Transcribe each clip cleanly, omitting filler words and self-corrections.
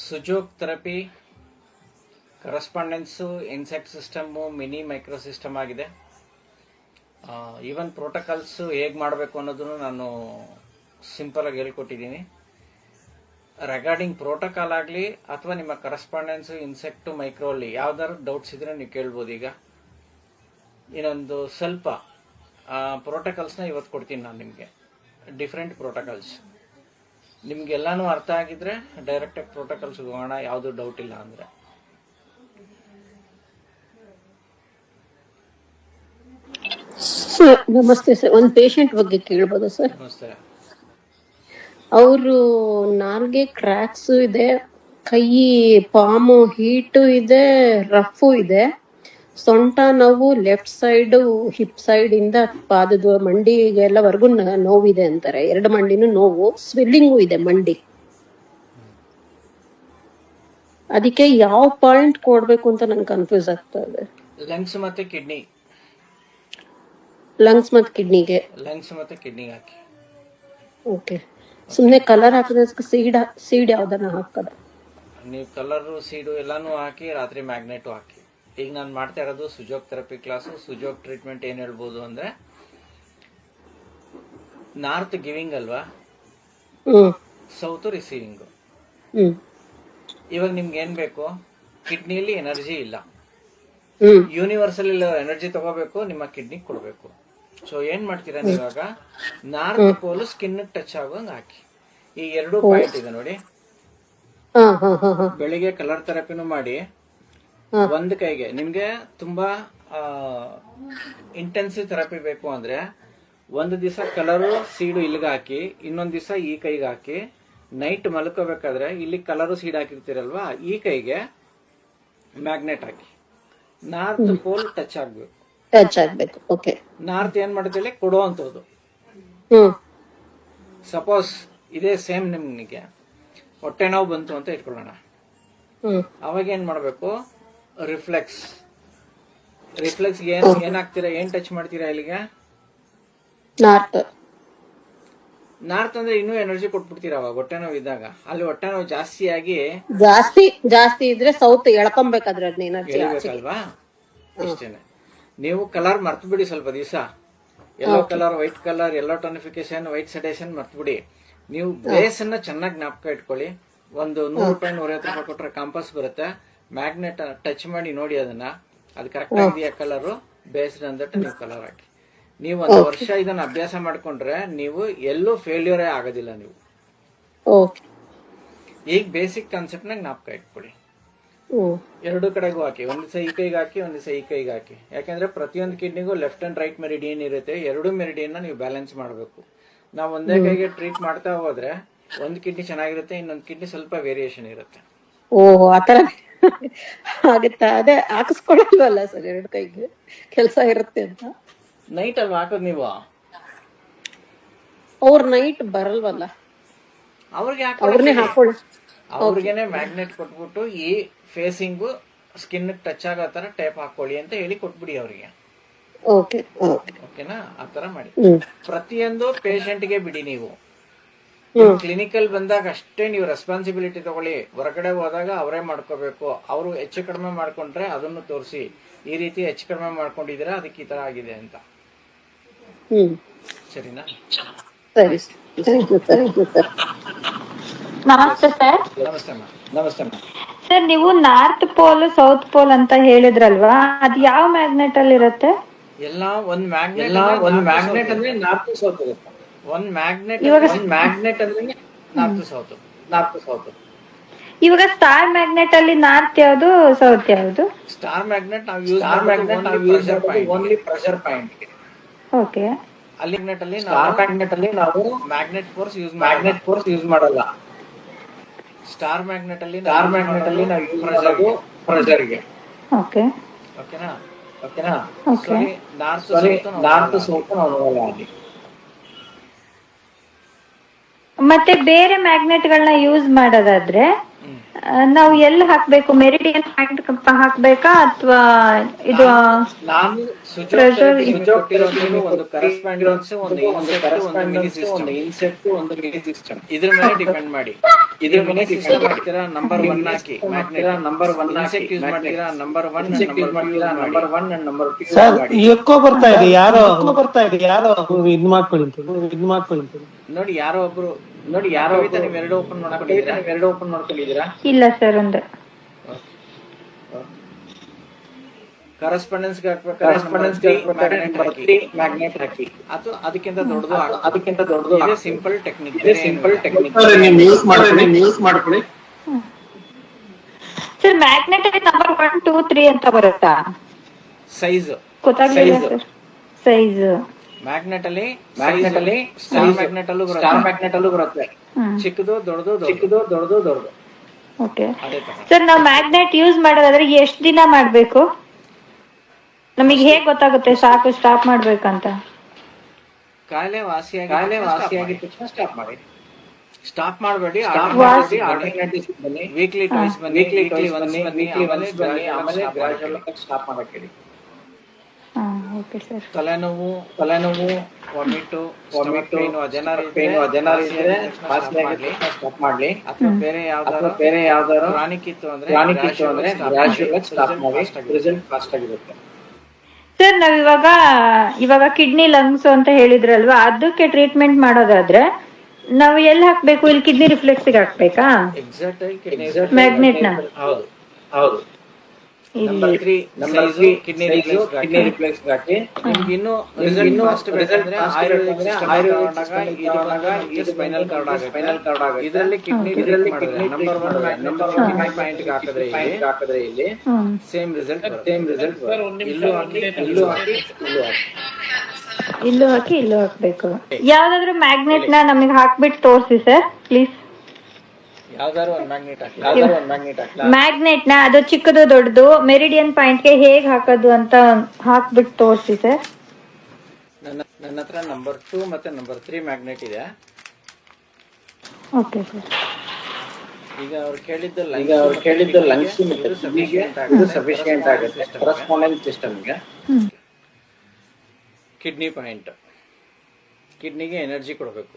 ಸುಜೋಕ್ therapy correspondence insect system mini micro system ಆಗಿದೆ. Even protocols ಹೇಗೆ ಮಾಡಬೇಕು ಅನ್ನೋದನ್ನು ನಾನು ಸಿಂಪಲಾಗಿ ಹೇಳ್ಕೊಟ್ಟಿದ್ದೀನಿ. ರೆಗಾರ್ಡಿಂಗ್ ಪ್ರೋಟೋಕಾಲ್ ಆಗಲಿ ಅಥವಾ ನಿಮ್ಮ ಕರೆಸ್ಪಾಂಡೆನ್ಸು ಇನ್ಸೆಕ್ಟು ಮೈಕ್ರೋ ಅಲ್ಲಿ ಯಾವ್ದಾದ್ರು ಡೌಟ್ಸ್ ಇದ್ರೆ ನೀವು ಕೇಳ್ಬೋದು. ಈಗ ಇನ್ನೊಂದು ಸ್ವಲ್ಪ ಪ್ರೋಟೋಕಾಲ್ಸ್ನ ಇವತ್ತು ಕೊಡ್ತೀನಿ ನಾನು ನಿಮಗೆ. ಡಿಫ್ರೆಂಟ್ ಪ್ರೋಟೋಕಾಲ್ಸ್ ನಿಮಗೆಲ್ಲಾನು ಅರ್ಥ ಆಗಿದ್ರೆ ಡೈರೆಕ್ಟಾಗಿ ಪ್ರೋಟೋಕಾಲ್ಸ್ಗೆ ಹೋಗೋಣ, ಯಾವುದು ಡೌಟ್ ಇಲ್ಲ ಅಂದರೆ. ಸರ್ ನಮಸ್ತೆ ಸರ್, ಒಂದು ಪೇಷಂಟ್ ಬಗ್ಗೆ ಕೇಳ್ಬೋದಾ ಸರ್? ನಮಸ್ತೆ. ಅವರು ನಾಲ್ಗೆ ಕ್ರ್ಯಾಕ್ಸ್ ಇದೆ, ಕೈ ಪಾಮು ಹೀಟು ಇದೆ, ರಫು ಇದೆ, ಸೊಂಟ ನೋವು ಲೆಫ್ಟ್ ಸೈಡ್ ಹಿಪ್ ಸೈಡ್ ಇಂದ ಪಾದದ ಮಂಡಿಗೆಲ್ಲವರೆಗೂ ನೋವಿದೆ ಅಂತಾರೆ. 2 ಮಂಡಿನೂ ನೋವು, ಸ್ವೆಲ್ಲಿಂಗು ಇದೆ ಮಂಡಿ. ಅದಕ್ಕೆ ಯಾವ ಪಾಯಿಂಟ್ ಕೊಡ್ಬೇಕು ಅಂತ ನಂಗೆ ಕನ್ಫ್ಯೂಸ್ ಆಗ್ತಾ ಇದೆ. ಲಂಗ್ಸ್ ಮತ್ತೆ ಕಿಡ್ನಿ. ಲಂಗ್ಸ್ ಮತ್ತು ಕಿಡ್ನಿಗೆ. ಲಂಗ್ಸ್ ಮತ್ತೆ ಕಿಡ್ನಿಗೆ ಹಾಕಿ. ಓಕೆ. ಸುಮ್ಮನೆ ಕಲರ್ ಹಾಕಿದ್ರೆ ಸೀಡ್ ಯಾವ್ದನ್ನ ಹಾಕದ? ನೀವು ಕಲರು ಸೀಡು ಎಲ್ಲಾನು ಹಾಕಿ, ರಾತ್ರಿ ಮ್ಯಾಗ್ನೆಟು ಹಾಕಿ. ಈಗ ನಾನು ಮಾಡ್ತಾ ಇರೋದು ಸುಜೋಕ್ ಥೆರಪಿ ಕ್ಲಾಸು. ಸುಜೋಕ್ ಟ್ರೀಟ್ಮೆಂಟ್ ಏನು ಹೇಳ್ಬೋದು ಅಂದರೆ, ನಾರ್ತ್ ಗಿವಿಂಗ್ ಅಲ್ವಾ, ಸೌತ್ ರಿಸೀವಿಂಗು. ಇವಾಗ ನಿಮ್ಗೆ ಏನ್ ಬೇಕು? ಕಿಡ್ನಿಲಿ ಎನರ್ಜಿ ಇಲ್ಲ, ಯೂನಿವರ್ಸಲ್ ಎನರ್ಜಿ ತಗೋಬೇಕು, ನಿಮ್ಮ ಕಿಡ್ನಿ ಕೊಡಬೇಕು. ಸೊ ಏನ್ ಮಾಡ್ತೀರಾ ನೀವಾಗ, ನಾರ್ತ್ ಪೋಲ್ ಸ್ಕಿನ್ ಟಚ್ ಆಗೋಂಗ್ ಹಾಕಿ. ಈ 2 ಪಾಯಿಂಟ್ ಇದೆ ನೋಡಿ. ಬೆಳಿಗ್ಗೆ ಕಲರ್ ಥೆರಪಿನೂ ಮಾಡಿ. ಒಂದ್ ಕೈಗೆ ನಿಮ್ಗೆ ತುಂಬಾ ಇಂಟೆನ್ಸಿವ್ ಥೆರಪಿ ಬೇಕು ಅಂದ್ರೆ, ಒಂದು ದಿವಸ ಕಲರು ಸೀಡು ಇಲ್ಲಿಗೆ ಹಾಕಿ, ಇನ್ನೊಂದ್ ದಿವಸ ಈ ಕೈಗೆ ಹಾಕಿ. ನೈಟ್ ಮಲ್ಕೋಬೇಕಾದ್ರೆ ಇಲ್ಲಿ ಕಲರು ಸೀಡ್ ಹಾಕಿರ್ತೀರಲ್ವಾ, ಈ ಕೈಗೆ ಮ್ಯಾಗ್ನೆಟ್ ಹಾಕಿ. ನಾರ್ತ್ ಪೋಲ್ ಟಚ್ ಆಗ್ಬೇಕು. ಓಕೆ. ನಾರ್ತ್ ಏನ್ ಮಾಡ್ತೀವಿ, ಕೊಡುವಂಥದ್ದು. ಸಪೋಸ್ ಇದೇ ಸೇಮ್ ನಿಮ್ಗೆ ಹೊಟ್ಟೆ ನೋವು ಬಂತು ಅಂತ ಇಟ್ಕೊಳ್ಳೋಣ. ಅವಾಗ ಏನ್ ಮಾಡ್ಬೇಕು, ರಿಫ್ಲೆಕ್ಸ್ ಏನ್ ಹಾಕ್ತೀರಾ, ಏನ್ ಟಚ್ ಮಾಡ್ತೀರಾ ಇಲ್ಲಿಗೆ? ನಾರ್ತ್ ಅಂದ್ರೆ ಇನ್ನೂ ಎನರ್ಜಿ ಕೊಟ್ಬಿಡ್ತೀರ. ಅವಾಗ ಹೊಟ್ಟೆ ನೋವು ಇದ್ದಾಗ ಅಲ್ಲಿ ಹೊಟ್ಟೆ ನೋವು ಜಾಸ್ತಿ ಇದ್ರೆ ಸೌತ್ ಎಳ್ಕೊಂಬೇಕಾದ್ರೆ ಹೇಳ್ಬೇಕಲ್ವಾ. ಇಷ್ಟೇನೆ. ನೀವು ಕಲರ್ ಮರ್ತು ಬಿಡಿ ಸ್ವಲ್ಪ ದಿವಸ. Yellow colour, white colour, yellow tonification, white sedation ಮರ್ತು ಬಿಡಿ. ನೀವು ಬೇಸ್ ಅನ್ನ ಚೆನ್ನಾಗಿ ಜ್ಞಾಪಕ ಇಟ್ಕೊಳ್ಳಿ. ಒಂದು 100 ರೂಪಾಯಿ 150 ರೂಪಾಯಿ ಕೊಟ್ರೆ ಕಾಂಪಸ್ ಬರುತ್ತೆ. ಮ್ಯಾಗ್ನೆಟ್ ಟಚ್ ಮಾಡಿ ನೋಡಿ ಅದನ್ನ, ಅದು ಕರೆಕ್ಟ್ ಆಗಿದೆಯಾ ಕಲರು, ಬೇಸ್ಡ್ ಅಂದಟ್ಟು ನೀವು ಕಲರ್ ಹಾಕಿ. ನೀವು 1 ವರ್ಷ ಇದನ್ನ ಅಭ್ಯಾಸ ಮಾಡ್ಕೊಂಡ್ರೆ ನೀವು ಎಲ್ಲೂ ಫೇಲ್ಯೂರೇ ಆಗೋದಿಲ್ಲ. ನೀವು ಈಗ ಬೇಸಿಕ್ ಕಾನ್ಸೆಪ್ಟ್ ನ ಜ್ಞಾಪಕ ಇಟ್ಕೊಳ್ಳಿ. 2 ಕಡೆಗೂ ಹಾಕಿ. ಒಂದ್ ದಿವಸ ಈ ಕೈಗೆ ಹಾಕಿ, ಒಂದ್ ದಿವಸ ಈ ಕೈಗೆ ಹಾಕಿ. ಯಾಕಂದ್ರೆ ಪ್ರತಿಯೊಂದು ಕಿಡ್ನಿಗೂ ಲೆಫ್ಟ್ ಅಂಡ್ ರೈಟ್ ಮೆರಿಡಿಯನ್ ಇರುತ್ತೆ. 2 ಮೆರಿಡಿಯನ್ ನೀವು ಬ್ಯಾಲೆನ್ಸ್ ಮಾಡಬೇಕು. ನಾವು ಒಂದೇ ಕೈಗೆ ಟ್ರೀಟ್ ಮಾಡ್ತಾ ಹೋದ್ರೆ ಒಂದ್ ಕಿಡ್ನಿ ಚೆನ್ನಾಗಿರುತ್ತೆ, ಇನ್ನೊಂದು ಕಿಡ್ನಿ ಸ್ವಲ್ಪ ವೇರಿಯೇಷನ್ ಇರುತ್ತೆ. ಓಹ್, ಆತರ ಆಗುತ್ತಾ? ಅದೇ ಹಾಕಿಸ್ಕೊಳ್ಳಲ್ವಲ್ಲ ಸರ್, 2 ಕೈಗೆ ಕೆಲಸ ಇರುತ್ತೆ ಅಂತ. ನೈಟ್ ಅಲ್ವಾ ಹಾಕೋದು ನೀವು? ಅವ್ರ ನೈಟ್ ಬರಲ್ವಲ್ಲ, ಅವ್ರಿಗೆ ಹಾಕೊಳ್ಳಿ. ಅವ್ರಿಗೇನೆ ಮ್ಯಾಗ್ನೆಟ್ ಕೊಟ್ಬಿಟ್ಟು ಈ ಫೇಸಿಂಗು ಸ್ಕಿನ್ ಟಚ್ ಆಗೋ ತರ ಟೇಪ್ ಹಾಕೊಳ್ಳಿ ಅಂತ ಹೇಳಿ ಕೊಟ್ಬಿಡಿ ಅವ್ರಿಗೆ. ಓಕೆನಾ? ಆ ತರ ಮಾಡಿ. ಪ್ರತಿಯೊಂದು ಪೇಷಂಟ್ಗೆ ಬಿಡಿ. ನೀವು ಕ್ಲಿನಿಕಲ್ ಬಂದಾಗ ಅಷ್ಟೇ ನೀವು ರೆಸ್ಪಾನ್ಸಿಬಿಲಿಟಿ ತಗೊಳ್ಳಿ. ಹೊರಗಡೆ ಹೋದಾಗ ಅವರೇ ಮಾಡ್ಕೋಬೇಕು. ಅವರು ಹೆಚ್ಚು ಕಡಿಮೆ ಮಾಡ್ಕೊಂಡ್ರೆ ಅದನ್ನು ತೋರಿಸಿ, ಈ ರೀತಿ ಹೆಚ್ಚು ಕಡಿಮೆ ಮಾಡ್ಕೊಂಡಿದ್ದೀರಾ, ಅದಕ್ಕೆ ಈ ತರ ಆಗಿದೆ ಅಂತ. ಸರಿನಾ? ಸರಿ, ನಮಸ್ತೆ ಸರ್. ನಮಸ್ತೆ ಸರ್, ನೀವು ನಾರ್ತ್ ಪೋಲ್ ಸೌತ್ ಪೋಲ್ ಅಂತ ಹೇಳಿದ್ರಲ್ವಾ, ಅದು ಯಾವ ಮ್ಯಾಗ್ನೆಟ್ ಅಲ್ಲಿ ಇರುತ್ತೆ? ಎಲ್ಲ ಒಂದ್ ಮ್ಯಾಗ್ನೆಟ್ ಅಂದ್ರೆ ನಾರ್ತ್ ಸೌತ್ ಇರುತ್ತೆ. ಒಂದ್ ಮ್ಯಾಗ್ನೆಟ್ ಅಂದ್ರೆ ನಾರ್ತ್ ಸೌತ್. ಇವಾಗ ಸ್ಟಾರ್ ಮ್ಯಾಗ್ನೆಟ್ ಅಲ್ಲಿ ನಾರ್ತ್ ಯಾವುದು, ಸೌತ್ ಯಾವುದು? ಸ್ಟಾರ್ ಮ್ಯಾಗ್ನೆಟ್ ನಾವು ಯೂಸ್ ಮಾಡೋದು ಓನ್ಲಿ ಪ್ರೆಷರ್ ಪಾಯಿಂಟ್. ಓಕೆ. ಅಲ್ಲಿ ಮ್ಯಾಗ್ನೆಟ್ ಅಲ್ಲಿ ನಾವು ಮ್ಯಾಗ್ನೆಟ್ ಫೋರ್ಸ್ ಯೂಸ್ ಮಾಡಲ್ಲ. ಸ್ಟಾರ್ ಮ್ಯಾಗ್ನೆಟ್ ಅಲ್ಲಿ ನಾವು ಯೂಸ್ ಮಾಡೋದು ಪ್ರೆಷರ್ ಗೆ. ಓಕೆನಾ? ನಾರ್ತ್ ಸೌತ್ ನಾವು ನೋಡಲ್ಲ ಅಲ್ಲಿ. ಮತ್ತೆ ಬೇರೆ ಮ್ಯಾಗ್ನೆಟ್ ಗಳನ್ನ ಯೂಸ್ ಮಾಡೋದಾದ್ರೆ ನಾವು ಎಲ್ಲಿ ಹಾಕ್ಬೇಕು? ಮೆರಿಡಿಯನ್ ಪಾಯಿಂಟ್ ಹಾಕ್ಬೇಕಾ ಅಥವಾ ಇದು ನಾನು ಸುಜಾತ್ ಪ್ರೆಷರ್ ಥೆರಪಿ ನಿಮಗೆ ಕೊಟ್ಟಿರೋದು ಒಂದು ಕರೆಸ್ಪಾಂಡೆನ್ಸ್, ಒಂದು ಇನ್ಸೆಪ್ಟ್, ಒಂದು ಮಿನಿ ಸಿಸ್ಟಮ್. ಇದ್ರ ಮೇಲೆ ಡಿಪೆಂಡ್ ಮಾಡಿ. ಇದ್ರ ಮಿನಿ ಸಿಸ್ಟಮ್ ಮಾಡ್ತೀರಾ, ನಂಬರ್ 1 ಹಾಕಿ ಮ್ಯಾಗ್ನೆಟ್. ಇನ್ಸೆಕ್ಟ್ ಯೂಸ್ ಮಾಡ್ತೀರಾ, number 1 and number 2 sir Ekco ಬರ್ತಾ ಇದೆ, ಯಾರೋ ಇದ್ ಮಾಡ್ಕೊಳ್ಳಿ. ನೋಡಿ. ಯಾರೋ ಒಬ್ರು ನೀವು ಎರಡು ಓಪನ್ ಮಾಡ್ಕೊಂಡಿದ್ದೀರಾ? ಇಲ್ಲ ಸರ್, ಒಂದು ಕರೆಸ್ಪಾಂಡೆನ್ಸ್ ಮ್ಯಾಗ್ನೆಟ್ ಹಾಕಿ. ಅಥವಾ ಅದಕ್ಕಿಂತ ದೊಡ್ಡದು ಇದೆ. Simple technique. ಯೂಸ್ ಮಾಡ್ಕೊಳ್ಳಿ. ಸರ್ ಮ್ಯಾಗ್ನೆಟ್ ಅಲ್ಲಿ ನಂಬರ್ 1, 2, 3 ಅಂತ ಬರುತ್ತಾ? ಸೈಜ್ ಗೊತ್ತಾಗ್ಲಿಲ್ಲ ಸರ್. ಸೈಜ್ ಮ್ಯಾಗ್ನೆಟ್ ಅಲ್ಲಿ ಸ್ಟಾರ್ ಮ್ಯಾಗ್ನೆಟ್ ಅಲ್ಲೂ ಬರುತ್ತೆ. ಚಿಕ್ಕದು ದೊಡ್ಡದು. ಓಕೆ ಅದೇ ತರ. ಸರ್, ನಾವು ಮ್ಯಾಗ್ನೆಟ್ ಯೂಸ್ ಮಾಡೋದಾದ್ರೆ ಎಷ್ಟು ದಿನ ಮಾಡ್ಬೇಕು? ನಮಗೆ ಹೇಗ್ ಗೊತ್ತಾಗುತ್ತೆ ಸಾಕು ಸ್ಟಾಪ್ ಮಾಡ್ಬೇಕಂತ? ಕಾಯಿಲೆ ವಾಸಿಯಾಗಿ ತಕ್ಷಣ ಸ್ಟಾಪ್ ಮಾಡಬೇಡಿ. ವೀಕ್ಲಿ ಟ್ವೈಸ್ ಬನ್ನಿ, ಆಮೇಲೆ ಸ್ಟಾಪ್ ಮಾಡಕ್ಕೆ ಹೇಳಿ. Okay sir. ತಲೆನೋವು, ವಾಮಿಟ್ ಪೇನ್ ಅದೇನಾದ್ರು ಸ್ಟಾಪ್ ಮಾಡ್ಲಿ. ಅಥವಾ ಬೇರೆ ಯಾವ್ದಾದ್ರು ಕ್ರಾನಿಕ್ ಇತ್ತು ಅಂದ್ರೆ ಸ್ಟಾಪ್ ಮಾಡಿ. ರಿಸಲ್ಟ್ ಫಾಸ್ಟ್ ಆಗಿರುತ್ತೆ. ಸರ್, ನಾವ್ ಇವಾಗ ಕಿಡ್ನಿ ಲಂಗ್ಸ್ ಅಂತ ಹೇಳಿದ್ರಲ್ವಾ, ಅದಕ್ಕೆ ಟ್ರೀಟ್ಮೆಂಟ್ ಮಾಡೋದಾದ್ರೆ ನಾವು ಎಲ್ಲಿ ಹಾಕ್ಬೇಕು? ಇಲ್ಲಿ ಕಿಡ್ನಿ ರಿಫ್ಲೆಕ್ಸ್ ಹಾಕ್ಬೇಕಾ? ಎಕ್ಸಾಕ್ಟ್ ಆಗಿ ಮ್ಯಾಗ್ನೆಟ್ ನ ಹೌದು. ನಂಬರ್ 3 ಕಿಡ್ನಿ ರಿಫ್ಲೆಕ್ಸ್ ಹಾಕಿ. ನಿಮ್ಗೆ ಇನ್ನೂ ರಿಸಲ್ಟ್ ಫಾಸ್ಟ್ ಬೇಕಂದ್ರೆ ಆಯುರ್ವೇದಿಕ್ ಸ್ಪೈನಲ್ ಕಾರ್ಡ್ ಆಗುತ್ತೆ. ಇದರಲ್ಲಿ ಕಿಡ್ನಿ ನಂಬರ್ 1 ಪಾಯಿಂಟ್ ಹಾಕಿದ್ರೆ ಇಲ್ಲಿ ಸೇಮ್ ರಿಸಲ್ಟ್. ಇಲ್ಲೂ ಹಾಕ್ಬೇಕು. ಯಾವ್ದಾದ್ರು ಮ್ಯಾಗ್ನೆಟ್ ನ ನಮಗೆ ಹಾಕ್ಬಿಟ್ಟು ತೋರಿಸಿ ಸರ್ ಪ್ಲೀಸ್. ಯಾವ್ದಾದ್ರು ಒಂದು ಮ್ಯಾಗ್ನೆಟ್ ಹಾಕಿ. ಮ್ಯಾಗ್ನೆಟ್ ನ ಅದು ಚಿಕ್ಕದು ದೊಡ್ಡದು ಮೆರಿಡಿಯನ್ ಪಾಯಿಂಟ್ ಗೆ ಹೇಗ್ ಹಾಕೋದು ಅಂತ ಹಾಕ್ಬಿಟ್ಟು ತೋರಿಸಿ ಸರ್. ನನ್ನ ಹತ್ರ ನಂಬರ್ 2 ಮತ್ತೆ ನಂಬರ್ 3 ಮ್ಯಾಗ್ನೆಟ್ ಇದೆ. Okay sir. ಈಗ ಅವ್ರು ಕೇಳಿದ್ದು ಲಂಗ್ಸ್ ಸಫಿಶಿಯಂಟ್ ಆಗುತ್ತೆ. ಕರೆಸ್ಪಾಂಡೆನ್ಸ್ ಸಿಸ್ಟಮ್ಗೆ ಕಿಡ್ನಿ ಪಾಯಿಂಟ್, ಕಿಡ್ನಿಗೆ ಎನರ್ಜಿ ಕೊಡಬೇಕು.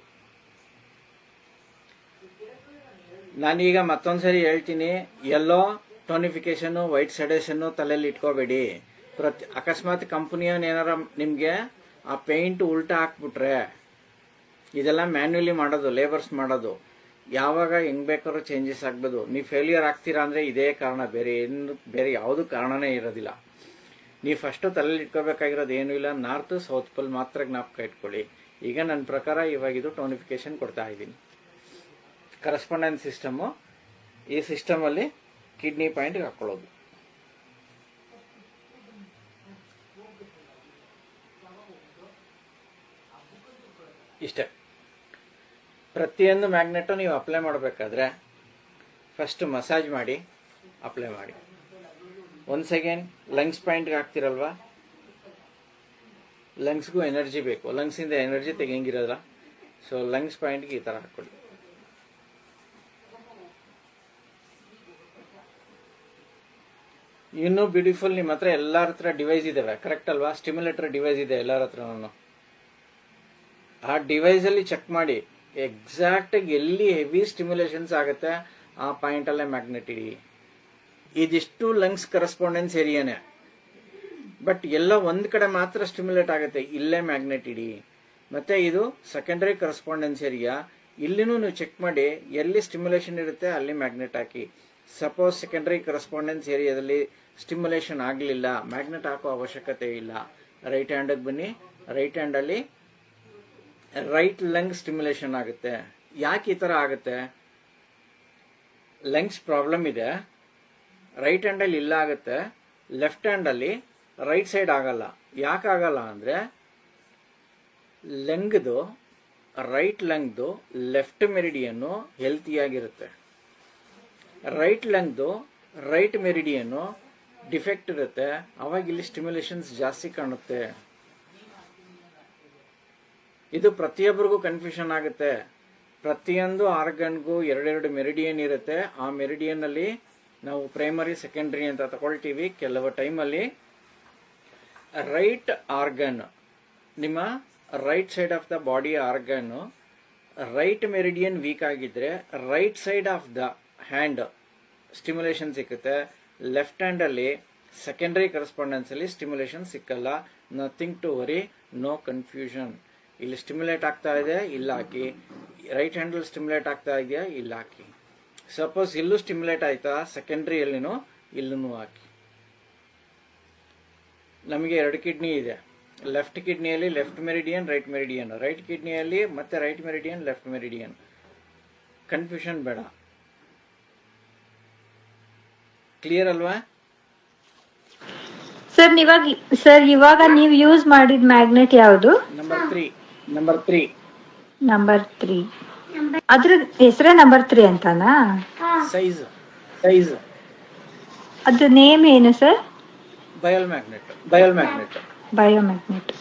ನಾನೀಗ ಮತ್ತೊಂದ್ಸರಿ ಹೇಳ್ತೀನಿ, ಎಲ್ಲೋ ಟೋನಿಫಿಕೇಶನ್, ವೈಟ್ ಸೆಡೇಷನ್ ತಲೆಯಲ್ಲಿ ಇಟ್ಕೋಬೇಡಿ. ಅಕಸ್ಮಾತ್ ಕಂಪನಿಯವನ್ ಏನಾರ ನಿಮ್ಗೆ ಆ ಪೇಂಟ್ ಉಲ್ಟಾ ಹಾಕ್ಬಿಟ್ರೆ, ಇದೆಲ್ಲ ಮ್ಯಾನ್ಯುಲಿ ಮಾಡೋದು, ಲೇಬರ್ಸ್ ಮಾಡೋದು. ಯಾವಾಗ ಹೆಂಗ್ ಬೇಕಾದ್ರೂ ಚೇಂಜಸ್ ಆಗ್ಬೋದು. ನೀವು ಫೇಲ್ಯೂರ್ ಆಗ್ತೀರಾ ಅಂದ್ರೆ ಇದೇ ಕಾರಣ, ಬೇರೆ ಯಾವುದು ಕಾರಣನೇ ಇರೋದಿಲ್ಲ. ನೀವು ಫಸ್ಟು ತಲೆಯಲ್ಲಿ ಇಟ್ಕೋಬೇಕಾಗಿರೋದು ಏನೂ ಇಲ್ಲ, ನಾರ್ತ್ ಸೌತ್ ಪೋಲ್ ಮಾತ್ರ ಜ್ಞಾಪಕ ಇಟ್ಕೊಳ್ಳಿ. ಈಗ ನನ್ನ ಪ್ರಕಾರ ಇವಾಗ ಇದು ಟೋನಿಫಿಕೇಶನ್ ಕೊಡ್ತಾ ಇದ್ದೀನಿ. ಕರೆಸ್ಪಾಂಡೆನ್ಸ್ ಸಿಸ್ಟಮು, ಈ ಸಿಸ್ಟಮಲ್ಲಿ ಕಿಡ್ನಿ ಪಾಯಿಂಟ್ಗೆ ಹಾಕ್ಕೊಳ್ಳೋದು. ಇಷ್ಟೇ. ಪ್ರತಿಯೊಂದು ಮ್ಯಾಗ್ನೆಟು ನೀವು ಅಪ್ಲೈ ಮಾಡಬೇಕಾದ್ರೆ ಫಸ್ಟ್ ಮಸಾಜ್ ಮಾಡಿ ಅಪ್ಲೈ ಮಾಡಿ. 1 ಸೆಕೆಂಡ್ ಲಂಗ್ಸ್ ಪಾಯಿಂಟ್ಗೆ ಹಾಕ್ತಿರಲ್ವಾ, ಲಂಗ್ಸ್ಗೂ ಎನರ್ಜಿ ಬೇಕು. ಲಂಗ್ಸಿಂದ ಎನರ್ಜಿ ತೆಗಿಯಂಗಿರಲ್ಲ. ಸೊ ಲಂಗ್ಸ್ ಪಾಯಿಂಟ್ಗೆ ಈ ಥರ ಹಾಕ್ಕೊಳ್ಳಿ. ಇನ್ನೂ ಬ್ಯೂಟಿಫುಲ್, ನಿಮ್ಮ ಹತ್ರ ಎಲ್ಲರ ಹತ್ರ ಡಿವೈಸ್ ಇದಾವೆ, ಕರೆಕ್ಟ್ ಅಲ್ವಾ? ಸ್ಟಿಮ್ಯುಲೇಟರ್ ಡಿವೈಸ್ ಇದೆ ಎಲ್ಲರ ಹತ್ರನೂ. ಆ ಡಿವೈಸಲ್ಲಿ ಚೆಕ್ ಮಾಡಿ ಎಕ್ಸಾಕ್ಟಾಗಿ ಎಲ್ಲಿ ಹೆವಿ ಸ್ಟಿಮ್ಯುಲೇಷನ್ಸ್ ಆಗುತ್ತೆ ಆ ಪಾಯಿಂಟಲ್ಲೇ ಮ್ಯಾಗ್ನೆಟ್ ಇಡಿ. ಇದಿಷ್ಟು ಲಂಗ್ಸ್ ಕರೆಸ್ಪಾಂಡೆನ್ಸ್ ಏರಿಯಾನೇ, ಬಟ್ ಎಲ್ಲ ಒಂದು ಕಡೆ ಮಾತ್ರ ಸ್ಟಿಮ್ಯುಲೇಟ್ ಆಗುತ್ತೆ, ಇಲ್ಲೇ ಮ್ಯಾಗ್ನೆಟ್ ಇಡಿ. ಮತ್ತೆ ಇದು ಸೆಕೆಂಡರಿ ಕರೆಸ್ಪಾಂಡೆನ್ಸ್ ಏರಿಯಾ, ಇಲ್ಲಿನೂ ನೀವು ಚೆಕ್ ಮಾಡಿ ಎಲ್ಲಿ ಸ್ಟಿಮ್ಯುಲೇಷನ್ ಇರುತ್ತೆ ಅಲ್ಲಿ ಮ್ಯಾಗ್ನೆಟ್ ಹಾಕಿ. ಸಪೋಸ್ ಸೆಕೆಂಡರಿ ಕರೆಸ್ಪಾಂಡೆನ್ಸ್ ಏರಿಯಾದಲ್ಲಿ ಸ್ಟಿಮ್ಯುಲೇಷನ್ ಆಗಲಿಲ್ಲ, ಮ್ಯಾಗ್ನೆಟ್ ಹಾಕೋ ಅವಶ್ಯಕತೆ ಇಲ್ಲ. ರೈಟ್ ಹ್ಯಾಂಡಿಗೆ ಬನ್ನಿ. ರೈಟ್ ಹ್ಯಾಂಡಲ್ಲಿ ರೈಟ್ ಲಂಗ್ ಸ್ಟಿಮ್ಯುಲೇಷನ್ ಆಗುತ್ತೆ. ಯಾಕೆ ಈ ಥರ ಆಗುತ್ತೆ? ಲಂಗ್ಸ್ ಪ್ರಾಬ್ಲಮ್ ಇದೆ, ರೈಟ್ ಹ್ಯಾಂಡಲ್ಲಿ ಇಲ್ಲ ಆಗುತ್ತೆ, ಲೆಫ್ಟ್ ಹ್ಯಾಂಡಲ್ಲಿ ರೈಟ್ ಸೈಡ್ ಆಗಲ್ಲ. ಯಾಕೆ ಆಗಲ್ಲ ಅಂದರೆ ಲಂಗ್ದು, ರೈಟ್ ಲಂಗ್ದು ಲೆಫ್ಟ್ ಮೆರಿಡಿಯನ್ನು ಹೆಲ್ತಿಯಾಗಿರುತ್ತೆ, ರೈಟ್ ಲಂಗ್ದು ರೈಟ್ ಮೆರಿಡಿಯನ್ನು ಡಿಫೆಕ್ಟ್ ಇರುತ್ತೆ. ಅವಾಗ ಇಲ್ಲಿ ಸ್ಟಿಮ್ಯುಲೇಷನ್ಸ್ ಜಾಸ್ತಿ ಕಾಣುತ್ತೆ. ಇದು ಪ್ರತಿಯೊಬ್ಬರಿಗೂ ಕನ್ಫ್ಯೂಷನ್ ಆಗುತ್ತೆ. ಪ್ರತಿಯೊಂದು ಆರ್ಗನ್ಗೂ ಎರಡೆರಡು ಮೆರಿಡಿಯನ್ ಇರುತ್ತೆ. ಆ ಮೆರಿಡಿಯನ್ ಅಲ್ಲಿ ನಾವು ಪ್ರೈಮರಿ ಸೆಕೆಂಡ್ರಿ ಅಂತ ತಗೊಳ್ತೀವಿ. ಕೆಲವು ಟೈಮಲ್ಲಿ ರೈಟ್ ಆರ್ಗನ್, ನಿಮ್ಮ right side of the body organ right meridian weak ಆಗಿದ್ರೆ right side of the hand stimulation ಸಿಕ್ಕುತ್ತೆ. ಲೆಫ್ಟ್ ಹ್ಯಾಂಡ್ ಅಲ್ಲಿ ಸೆಕೆಂಡರಿ ಕರೆಸ್ಪಾಂಡೆನ್ಸ್ ಅಲ್ಲಿ ಸ್ಟಿಮ್ಯುಲೇಷನ್ ಸಿಕ್ಕಲ್ಲ. Nothing to worry, no confusion. ಇಲ್ಲಿ ಸ್ಟಿಮ್ಯುಲೇಟ್ ಆಗ್ತಾ ಇದೆ, ಇಲ್ಲ ಹಾಕಿ. ರೈಟ್ ಹ್ಯಾಂಡ್ ಅಲ್ಲಿ ಸ್ಟಿಮ್ಯುಲೇಟ್ ಆಗ್ತಾ ಇದೆಯಾ, ಇಲ್ಲ ಹಾಕಿ. ಸಪೋಸ್ ಇಲ್ಲೂ ಸ್ಟಿಮ್ಯುಲೇಟ್ ಆಯ್ತಾ, ಸೆಕೆಂಡ್ರಿಯಲ್ಲಿನೂ ಇಲ್ಲೂ ಹಾಕಿ. ನಮಗೆ 2 ಕಿಡ್ನಿ ಇದೆ. ಲೆಫ್ಟ್ ಕಿಡ್ನಿಯಲ್ಲಿ left meridian, right meridian. Right ಕಿಡ್ನಿಯಲ್ಲಿ ಮತ್ತೆ right meridian, left meridian. Confusion ಬೇಡ. ಕ್ಲಿಯರ್ ಅಲ್ವಾ? ಸರ್ ಇವಾಗ ನೀವು ಯೂಸ್ ಮಾಡಿದ ಮ್ಯಾಗ್ನೆಟ್ ಯಾವುದು? ನಂಬರ್ 3. ಅದ್ರ ಹೆಸರೇ ನಂಬರ್ 3 ಅಂತಾನಾ? ಸೈಜ್ ಅದು ನೇಮ್ ಏನು sir? Bio magnet. Biomagnet.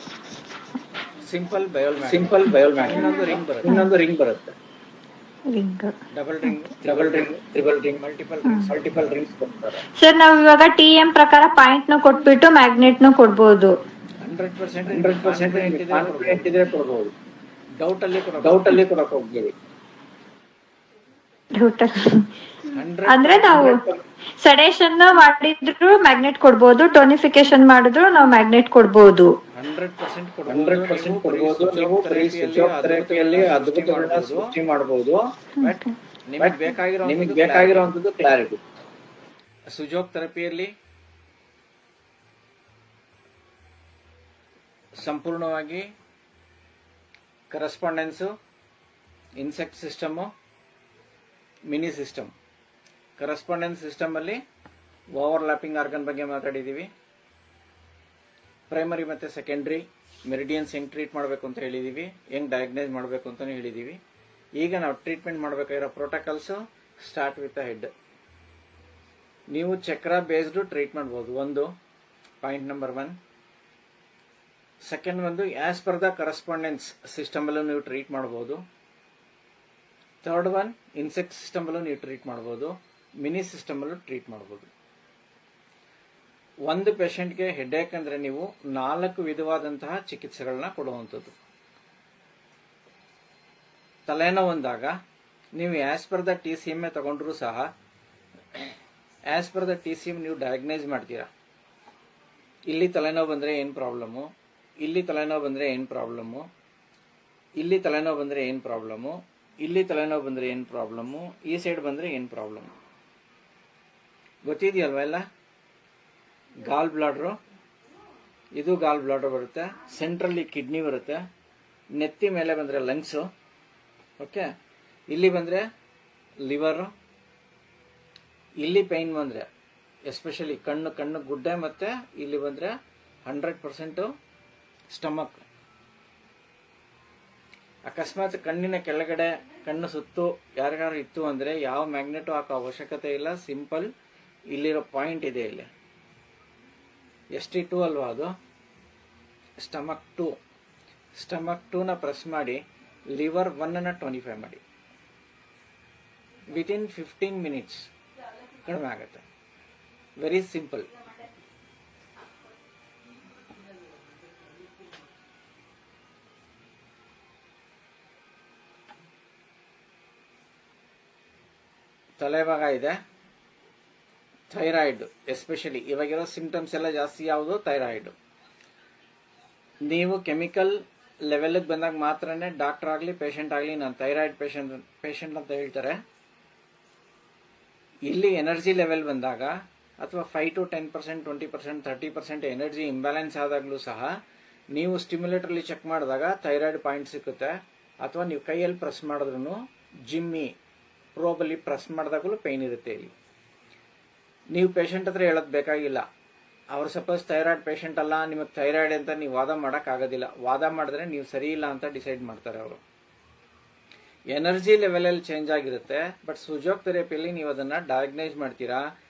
Simple bio magnet. ಇನ್ನೊಂದು ರಿಂಗ್ ಬರುತ್ತೆ. Ring, double ring, triple ring, multiple rings ಕೊಡ್ತಾರೆ. ಸರ್ ನಾವು ಇವಾಗ TM ಪ್ರಕಾರ ಪಾಯಿಂಟ್ ನು ಕೊಟ್ಬಿಟ್ಟು ಮ್ಯಾಗ್ನೆಟ್ ನು ಕೊಡ್ಬೋದು. 100% ಇದ್ರೆ ಕೊಡ್ಬೋದು. ಡೌಟ್ ಅಲ್ಲಿ ಕೊಡಕ್ ಹೋಗ್ಬೇಡಿ. ಅಂದ್ರೆ ನಾವು ಸೆಡೇಷನ್ ಮಾಡಿದ್ರು ಮ್ಯಾಗ್ನೆಟ್ ಕೊಡ್ಬೋದು, ಟೋನಿಫಿಕೇಶನ್ ಮಾಡಿದ್ರು ನಾವು ಮ್ಯಾಗ್ನೆಟ್ ಕೊಡ್ಬೋದು. 100% ಕೊಡ್ಬೋದು. ನೀವು ಥೆರಪಿಯಲ್ಲಿ ಅದ್ಭುತಗಳನ್ನ ಸೃಷ್ಟಿ ಮಾಡಬಹುದು. ಬಟ್ ನಿಮಗೆ ಬೇಕಾಗಿರುವಂತದ್ದು ಕ್ಲಾರಿಟಿ. ಸುಜೋಗ್ ಥೆರಪಿಯಲ್ಲಿ ಸಂಪೂರ್ಣವಾಗಿ correspondence, insect system, mini system. Correspondence system ಅಲ್ಲಿ ಓವರ್ಲ್ಯಾಪಿಂಗ್ ಆರ್ಗನ್ ಬಗ್ಗೆ ಮಾತಾಡಿದ್ದೀವಿ. ಪ್ರೈಮರಿ ಮತ್ತು ಸೆಕೆಂಡ್ರಿ ಮೆರಿಡಿಯನ್ಸ್ ಹೆಂಗೆ ಟ್ರೀಟ್ ಮಾಡಬೇಕು ಅಂತ ಹೇಳಿದ್ದೀವಿ, ಹೆಂಗೆ ಡಯಾಗ್ನೈಸ್ ಮಾಡಬೇಕು ಅಂತಲೂ ಹೇಳಿದ್ದೀವಿ. ಈಗ ನಾವು ಟ್ರೀಟ್ಮೆಂಟ್ ಮಾಡಬೇಕಾಗಿರೋ protocols start with the head. ನೀವು ಚಕ್ರ ಬೇಸ್ಡು ಟ್ರೀಟ್ ಮಾಡ್ಬೋದು. ಒಂದು ಪಾಯಿಂಟ್ ನಂಬರ್ 1. ಸೆಕೆಂಡ್ ಒಂದು ಆಸ್ ಪರ್ ದ ಕರೆಸ್ಪಾಂಡೆನ್ಸ್ ಸಿಸ್ಟಮಲ್ಲೂ ನೀವು ಟ್ರೀಟ್ ಮಾಡ್ಬೋದು. ಥರ್ಡ್ ಒನ್ ಇನ್ಸೆಕ್ಟ್ ಸಿಸ್ಟಮಲ್ಲೂ ನೀವು ಟ್ರೀಟ್ ಮಾಡ್ಬೋದು, ಮಿನಿ ಸಿಸ್ಟಮಲ್ಲೂ ಟ್ರೀಟ್ ಮಾಡ್ಬೋದು. ಒಂದು ಪೇಷಂಟ್ಗೆ ಹೆಡ್ಏಕ್ ಅಂದರೆ ನೀವು 4 ವಿಧವಾದಂತಹ ಚಿಕಿತ್ಸೆಗಳನ್ನ ಕೊಡುವಂಥದ್ದು. ತಲೆನೋವು ಬಂದಾಗ ನೀವು ಆಸ್ ಪರ್ ದ TCM ತಗೊಂಡ್ರೂ ಸಹ ಆಸ್ ಪರ್ ದ TCM ನೀವು ಡಯಾಗ್ನೈಸ್ ಮಾಡ್ತೀರಾ. ಇಲ್ಲಿ ತಲೆನೋವು ಬಂದರೆ ಏನು ಪ್ರಾಬ್ಲಮ್ಮು, ಇಲ್ಲಿ ತಲೆನೋವು ಬಂದರೆ ಏನು ಪ್ರಾಬ್ಲಮ್ಮು, ಇಲ್ಲಿ ತಲೆನೋವು ಬಂದರೆ ಏನು ಪ್ರಾಬ್ಲಮ್ಮು, ಇಲ್ಲಿ ತಲೆನೋವು ಬಂದರೆ ಏನು ಪ್ರಾಬ್ಲಮ್ಮು, ಈ ಸೈಡ್ ಬಂದರೆ ಏನು ಪ್ರಾಬ್ಲಮ್ಮು ಗೊತ್ತಿದೆಯಲ್ವ ಎಲ್ಲ. ಗಾಲ್ ಬ್ಲಾಡ್ರು, ಇದು ಗಾಲ್ ಬ್ಲಾಡರ್ ಬರುತ್ತೆ. ಸೆಂಟ್ರಲ್ಲಿ ಕಿಡ್ನಿ ಬರುತ್ತೆ. ನೆತ್ತಿ ಮೇಲೆ ಬಂದರೆ ಲಂಗ್ಸು. ಓಕೆ, ಇಲ್ಲಿ ಬಂದರೆ ಲಿವರು. ಇಲ್ಲಿ ಪೈನ್ ಬಂದರೆ ಎಸ್ಪೆಷಲಿ ಕಣ್ಣು ಗುಡ್ಡೆ, ಮತ್ತು ಇಲ್ಲಿ ಬಂದರೆ 100% ಸ್ಟಮಕ್. ಅಕಸ್ಮಾತ್ ಕಣ್ಣಿನ ಕೆಳಗಡೆ, ಕಣ್ಣು ಸುತ್ತು ಯಾರಿಗಾರು ಇತ್ತು ಅಂದರೆ ಯಾವ ಮ್ಯಾಗ್ನೆಟು ಹಾಕೋ ಅವಶ್ಯಕತೆ ಇಲ್ಲ. ಸಿಂಪಲ್ ಇಲ್ಲಿರೋ ಪಾಯಿಂಟ್ ಇದೆ, ಇಲ್ಲಿ ST2 ಅಲ್ವಾ ಅದು, ಸ್ಟಮಕ್ 2. ಸ್ಟಮಕ್ 2ನ ಪ್ರೆಸ್ ಮಾಡಿ ಲಿವರ್ 1ನ 25 ಮಾಡಿ. ವಿತಿನ್ 15 ಮಿನಿಟ್ಸ್ ಕಡಿಮೆ ಆಗುತ್ತೆ. Very simple. ತಲೆಭಾಗ ಇದೆ, ಥೈರಾಯ್ಡ್ ಎಸ್ಪೆಷಲಿ ಇವಾಗಿರೋ ಸಿಂಪ್ಟಮ್ಸ್ ಎಲ್ಲ ಜಾಸ್ತಿ ಯಾವುದು, ಥೈರಾಯ್ಡ್. ನೀವು ಕೆಮಿಕಲ್ ಲೆವೆಲ್ಗೆ ಬಂದಾಗ ಮಾತ್ರನೇ ಡಾಕ್ಟರ್ ಆಗಲಿ ಪೇಷಂಟ್ ಆಗಲಿ ನಾನು ಥೈರಾಯ್ಡ್ ಪೇಷಂಟ್ ಅಂತ ಹೇಳ್ತಾರೆ. ಇಲ್ಲಿ ಎನರ್ಜಿ ಲೆವೆಲ್ ಬಂದಾಗ ಅಥವಾ 5 to 10%, 20%, 30% ಎನರ್ಜಿ ಇಂಬ್ಯಾಲೆನ್ಸ್ ಆದಾಗಲೂ ಸಹ ನೀವು ಸ್ಟಿಮ್ಯುಲೇಟರ್ಲಿ ಚೆಕ್ ಮಾಡಿದಾಗ ಥೈರಾಯ್ಡ್ ಪಾಯಿಂಟ್ ಸಿಕ್ಕುತ್ತೆ. ಅಥವಾ ನೀವು ಕೈಯಲ್ಲಿ ಪ್ರೆಸ್ ಮಾಡಿದ್ರೂ, ಜಿಮ್ಮಿ ಪ್ರೋಬಲ್ಲಿ ಪ್ರೆಸ್ ಮಾಡಿದಾಗಲೂ ಪೈನ್ ಇರುತ್ತೆ. ಇಲ್ಲಿ ನೀವು ಪೇಷಂಟ್ ಹತ್ರ ಹೇಳೋದು ಬೇಕಾಗಿಲ್ಲ. ಅವ್ರು ಸಪೋಸ್ ಥೈರಾಯ್ಡ್ ಪೇಷಂಟ್ ಅಲ್ಲ, ನಿಮಗೆ ಥೈರಾಯ್ಡ್ ಅಂತ ನೀವು ವಾದ ಮಾಡೋಕ್ಕಾಗೋದಿಲ್ಲ. ವಾದ ಮಾಡಿದ್ರೆ ನೀವು ಸರಿ ಇಲ್ಲ ಅಂತ ಡಿಸೈಡ್ ಮಾಡ್ತಾರೆ ಅವರು. ಎನರ್ಜಿ ಲೆವೆಲಲ್ಲಿ ಚೇಂಜ್ ಆಗಿರುತ್ತೆ. ಬಟ್ ಸುಜೋಗ್ ಥೆರಪಿಯಲ್ಲಿ ನೀವು ಅದನ್ನು ಡಯಾಗ್ನೈಸ್ ಮಾಡ್ತೀರಾ,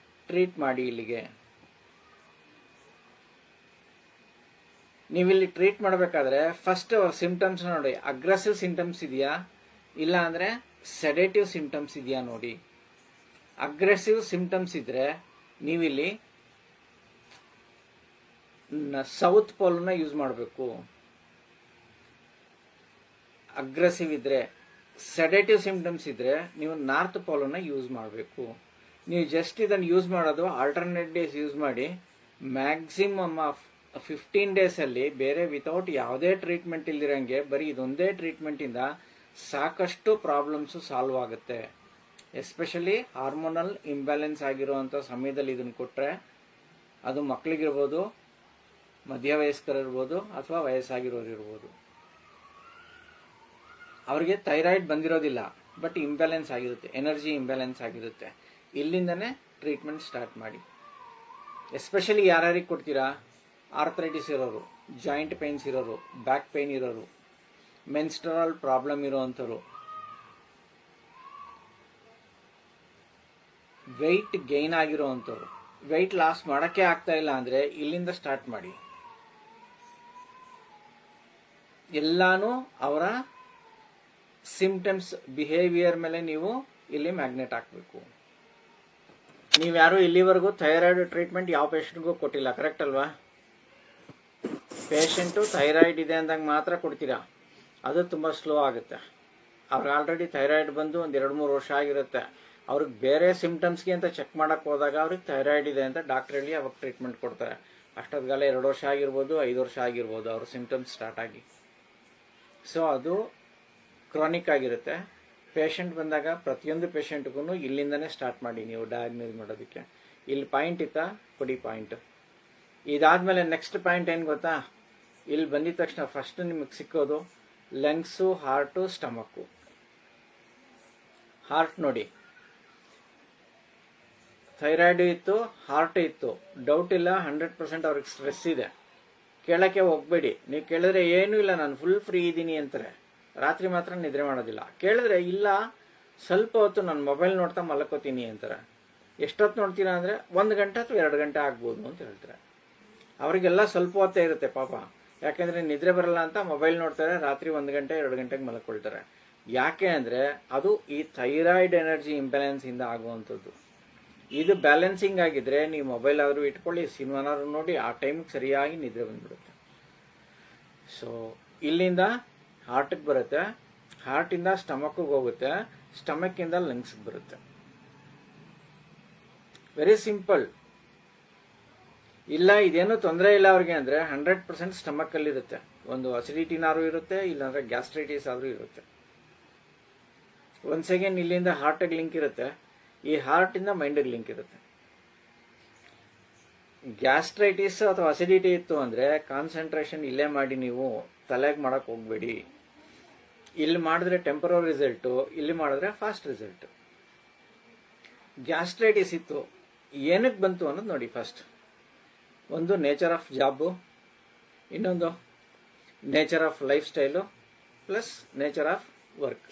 ಟ್ರೀಟ್ ಮಾಡಿ. ಇಲ್ಲಿಗೆ ನೀವಿಲ್ಲಿ ಟ್ರೀಟ್ ಮಾಡಬೇಕಾದ್ರೆ ಫಸ್ಟ್ ಸಿಂಪ್ಟಮ್ಸ್ ನೋಡಿ. ಅಗ್ರೆಸಿವ್ ಸಿಂಪ್ಟಮ್ಸ್ ಇದೆಯಾ, ಇಲ್ಲ ಅಂದರೆ ಸೆಡೇಟಿವ್ ಸಿಂಪ್ಟಮ್ಸ್ ಇದೆಯಾ ನೋಡಿ. ಅಗ್ರೆಸಿವ್ ಸಿಂಪ್ಟಮ್ಸ್ ಇದ್ದರೆ ನೀವಿಲ್ಲಿ ಸೌತ್ ಪೋಲನ್ನ ಯೂಸ್ ಮಾಡಬೇಕು. ಅಗ್ರೆಸಿವ್ ಇದ್ದರೆ, ಸೆಡೇಟಿವ್ ಸಿಂಪ್ಟಮ್ಸ್ ಇದ್ದರೆ ನೀವು ನಾರ್ತ್ ಪೋಲನ್ನ ಯೂಸ್ ಮಾಡಬೇಕು. ನೀವು ಜಸ್ಟ್ ಇದನ್ನು ಯೂಸ್ ಮಾಡೋದು ಆಲ್ಟರ್ನೇಟ್ ಡೇಸ್ ಯೂಸ್ ಮಾಡಿ. ಮ್ಯಾಕ್ಸಿಮಮ್ ಆಫ್ 15 ಡೇಸಲ್ಲಿ ಬೇರೆ ವಿತೌಟ್ ಯಾವುದೇ ಟ್ರೀಟ್ಮೆಂಟ್ ಇಲ್ದಿರಂಗೆ ಬರೀ ಇದೊಂದೇ ಟ್ರೀಟ್ಮೆಂಟಿಂದ ಸಾಕಷ್ಟು ಪ್ರಾಬ್ಲಮ್ಸು ಸಾಲ್ವ್ ಆಗುತ್ತೆ. ಎಸ್ಪೆಷಲಿ ಹಾರ್ಮೋನಲ್ ಇಂಬ್ಯಾಲೆನ್ಸ್ ಆಗಿರುವಂಥ ಸಮಯದಲ್ಲಿ ಇದನ್ನು ಕೊಟ್ಟರೆ, ಅದು ಮಕ್ಕಳಿಗಿರ್ಬೋದು, ಮಧ್ಯವಯಸ್ಕರಿರ್ಬೋದು ಅಥವಾ ವಯಸ್ಸಾಗಿರೋರು ಇರ್ಬೋದು. ಅವ್ರಿಗೆ ಥೈರಾಯ್ಡ್ ಬಂದಿರೋದಿಲ್ಲ, ಬಟ್ ಇಂಬ್ಯಾಲೆನ್ಸ್ ಆಗಿರುತ್ತೆ, ಎನರ್ಜಿ ಇಂಬ್ಯಾಲೆನ್ಸ್ ಆಗಿರುತ್ತೆ. ಇಲ್ಲಿಂದನೇ ಟ್ರೀಟ್ಮೆಂಟ್ ಸ್ಟಾರ್ಟ್ ಮಾಡಿ. ಎಸ್ಪೆಷಲಿ ಯಾರ್ಯಾರಿಗೆ ಕೊಡ್ತೀರಾ? ಆರ್ಥರೈಟಿಸ್ ಇರೋರು, ಜಾಯಿಂಟ್ ಪೇನ್ಸ್ ಇರೋರು, ಬ್ಯಾಕ್ ಪೇನ್ ಇರೋರು, ಮೆನ್ಸ್ಟ್ರಲ್ ಪ್ರಾಬ್ಲಮ್ ಇರೋವಂಥವ್ರು, ವೆಯ್ಟ್ ಗೈನ್ ಆಗಿರೋವಂಥವ್ರು, ವೆಯ್ಟ್ ಲಾಸ್ ಮಾಡೋಕ್ಕೆ ಆಗ್ತಾ ಇಲ್ಲ ಅಂದರೆ ಇಲ್ಲಿಂದ ಸ್ಟಾರ್ಟ್ ಮಾಡಿ. ಎಲ್ಲಾನು ಅವರ ಸಿಂಪ್ಟಮ್ಸ್, ಬಿಹೇವಿಯರ್ ಮೇಲೆ ನೀವು ಇಲ್ಲಿ ಮ್ಯಾಗ್ನೆಟ್ ಹಾಕಬೇಕು. ನೀವ್ಯಾರು ಇಲ್ಲಿವರೆಗೂ ಥೈರಾಯ್ಡ್ ಟ್ರೀಟ್ಮೆಂಟ್ ಯಾವ ಪೇಷಂಟ್ಗೂ ಕೊಟ್ಟಿಲ್ಲ, ಕರೆಕ್ಟ್ ಅಲ್ವಾ? ಪೇಷಂಟು ಥೈರಾಯ್ಡ್ ಇದೆ ಅಂದಾಗ ಮಾತ್ರ ಕೊಡ್ತೀರಾ, ಅದು ತುಂಬ ಸ್ಲೋ ಆಗುತ್ತೆ. ಅವ್ರಿಗೆ ಆಲ್ರೆಡಿ ಥೈರಾಯ್ಡ್ ಬಂದು ಒಂದು 2-3 ವರ್ಷ ಆಗಿರುತ್ತೆ. ಅವ್ರಿಗೆ ಬೇರೆ ಸಿಂಪ್ಟಮ್ಸ್ಗೆ ಅಂತ ಚೆಕ್ ಮಾಡೋಕ್ಕೆ ಹೋದಾಗ ಅವ್ರಿಗೆ ಥೈರಾಯ್ಡ್ ಇದೆ ಅಂತ ಡಾಕ್ಟ್ರ್ ಹೇಳಿ ಅವಾಗ ಟ್ರೀಟ್ಮೆಂಟ್ ಕೊಡ್ತಾರೆ. ಅಷ್ಟೊತ್ತಿಗೆಲ್ಲ 2 ವರ್ಷ ಆಗಿರ್ಬೋದು, 5 ವರ್ಷ ಆಗಿರ್ಬೋದು ಅವ್ರ ಸಿಂಪ್ಟಮ್ಸ್ ಸ್ಟಾರ್ಟ್ ಆಗಿ. ಸೊ ಅದು ಕ್ರಾನಿಕ್ ಆಗಿರುತ್ತೆ. ಪೇಷಂಟ್ ಬಂದಾಗ ಪ್ರತಿಯೊಂದು ಪೇಷಂಟ್ಗೂ ಇಲ್ಲಿಂದನೇ ಸ್ಟಾರ್ಟ್ ಮಾಡಿ ನೀವು ಡಯಾಗ್ನೋಸ್ ಮಾಡೋದಕ್ಕೆ. ಇಲ್ಲಿ ಪಾಯಿಂಟ್ ಇತ್ತಾ, ಕೊಡಿ ಪಾಯಿಂಟ್. ಇದಾದಮೇಲೆ ನೆಕ್ಸ್ಟ್ ಪಾಯಿಂಟ್ ಏನು ಗೊತ್ತಾ? ಇಲ್ಲಿ ಬಂದಿದ ತಕ್ಷಣ ಫಸ್ಟ್ ನಿಮಗೆ ಸಿಕ್ಕೋದು ಲಂಗ್ಸು, ಹಾರ್ಟು, ಸ್ಟಮಕ್ಕು. ಹಾರ್ಟ್ ನೋಡಿ, ಥೈರಾಯ್ಡು ಇತ್ತು, ಹಾರ್ಟ್ ಇತ್ತು, ಡೌಟ್ ಇಲ್ಲ, 100% ಅವ್ರಿಗೆ ಸ್ಟ್ರೆಸ್ ಇದೆ. ಕೇಳೋಕ್ಕೆ ಹೋಗಬೇಡಿ. ನೀವು ಕೇಳಿದ್ರೆ ಏನೂ ಇಲ್ಲ, ನಾನು ಫುಲ್ ಫ್ರೀ ಇದ್ದೀನಿ ಅಂತಾರೆ. ರಾತ್ರಿ ಮಾತ್ರ ನಿದ್ರೆ ಮಾಡೋದಿಲ್ಲ. ಕೇಳಿದ್ರೆ ಇಲ್ಲ, ಸ್ವಲ್ಪ ಹೊತ್ತು ನಾನು ಮೊಬೈಲ್ ನೋಡ್ತಾ ಮಲ್ಕೋತೀನಿ ಅಂತಾರೆ. ಎಷ್ಟೊತ್ತು ನೋಡ್ತೀರಾ ಅಂದರೆ 1 ಗಂಟೆ ಅಥವಾ 2 ಗಂಟೆ ಆಗ್ಬೋದು ಅಂತ ಹೇಳ್ತಾರೆ. ಅವರಿಗೆಲ್ಲ ಸ್ವಲ್ಪ ಹೊತ್ತೇ ಇರುತ್ತೆ ಪಾಪ, ಯಾಕೆಂದರೆ ನಿದ್ರೆ ಬರಲ್ಲ ಅಂತ ಮೊಬೈಲ್ ನೋಡ್ತಾರೆ, ರಾತ್ರಿ 1 ಗಂಟೆ 2 ಗಂಟೆಗೆ ಮಲ್ಕೊಳ್ತಾರೆ. ಯಾಕೆ ಅಂದರೆ ಅದು ಈ ಥೈರಾಯ್ಡ್ ಎನರ್ಜಿ ಇಂಬ್ಯಾಲೆನ್ಸಿಂದ ಆಗುವಂಥದ್ದು. ಇದು ಬ್ಯಾಲೆನ್ಸಿಂಗ್ ಆಗಿದ್ರೆ ನೀವು ಮೊಬೈಲ್ ಆದರೂ ಇಟ್ಕೊಳ್ಳಿ, ಸಿನಿಮಾನಾದ್ರು ನೋಡಿ, ಆ ಟೈಮಿಗೆ ಸರಿಯಾಗಿ ನಿದ್ರೆ ಬಂದ್ಬಿಡುತ್ತೆ. ಸೊ ಇಲ್ಲಿಂದ ಹಾರ್ಟಿಗೆ ಬರುತ್ತೆ, ಹಾರ್ಟಿಂದ ಸ್ಟಮಕ್ಕಿಗೆ ಹೋಗುತ್ತೆ, ಸ್ಟಮಕ್ಕಿಂದ ಲಂಗ್ಸ್ಗೆ ಬರುತ್ತೆ. Very simple. ಇಲ್ಲ ಇದೇನು ತೊಂದರೆ ಇಲ್ಲ ಅವ್ರಿಗೆ ಅಂದರೆ 100% ಸ್ಟಮಕ್ಕಲ್ಲಿರುತ್ತೆ. ಒಂದು ಅಸಿಡಿಟಿನಾರು ಇರುತ್ತೆ, ಇಲ್ಲಾಂದರೆ ಗ್ಯಾಸ್ಟ್ರೈಟಿಸ್ ಆದರೂ ಇರುತ್ತೆ. ಒಂದು ಸೆಕೆಂಡ್ ಇಲ್ಲಿಂದ ಹಾರ್ಟಿಗೆ ಲಿಂಕ್ ಇರುತ್ತೆ, ಈ ಹಾರ್ಟಿಂದ ಮೈಂಡಿಗೆ ಲಿಂಕ್ ಇರುತ್ತೆ. ಗ್ಯಾಸ್ಟ್ರೈಟಿಸ್ ಅಥವಾ ಅಸಿಡಿಟಿ ಇತ್ತು ಅಂದರೆ ಕಾನ್ಸಂಟ್ರೇಷನ್ ಇಲ್ಲೇ ಮಾಡಿ, ನೀವು ತಲೆಗೆ ಮಾಡೋಕ್ಕೆ ಹೋಗಬೇಡಿ. ಇಲ್ಲಿ ಮಾಡಿದ್ರೆ ಟೆಂಪರರಿ ರಿಸಲ್ಟು, ಇಲ್ಲಿ ಮಾಡಿದ್ರೆ ಫಾಸ್ಟ್ ರಿಸಲ್ಟು. ಗ್ಯಾಸ್ಟ್ರೈಟಿಸ್ ಇತ್ತು, ಏನಕ್ಕೆ ಬಂತು ಅನ್ನೋದು ನೋಡಿ. ಫಸ್ಟ್ ಒಂದು ನೇಚರ್ ಆಫ್ ಜಾಬು, ಇನ್ನೊಂದು nature of life style, plus nature of work.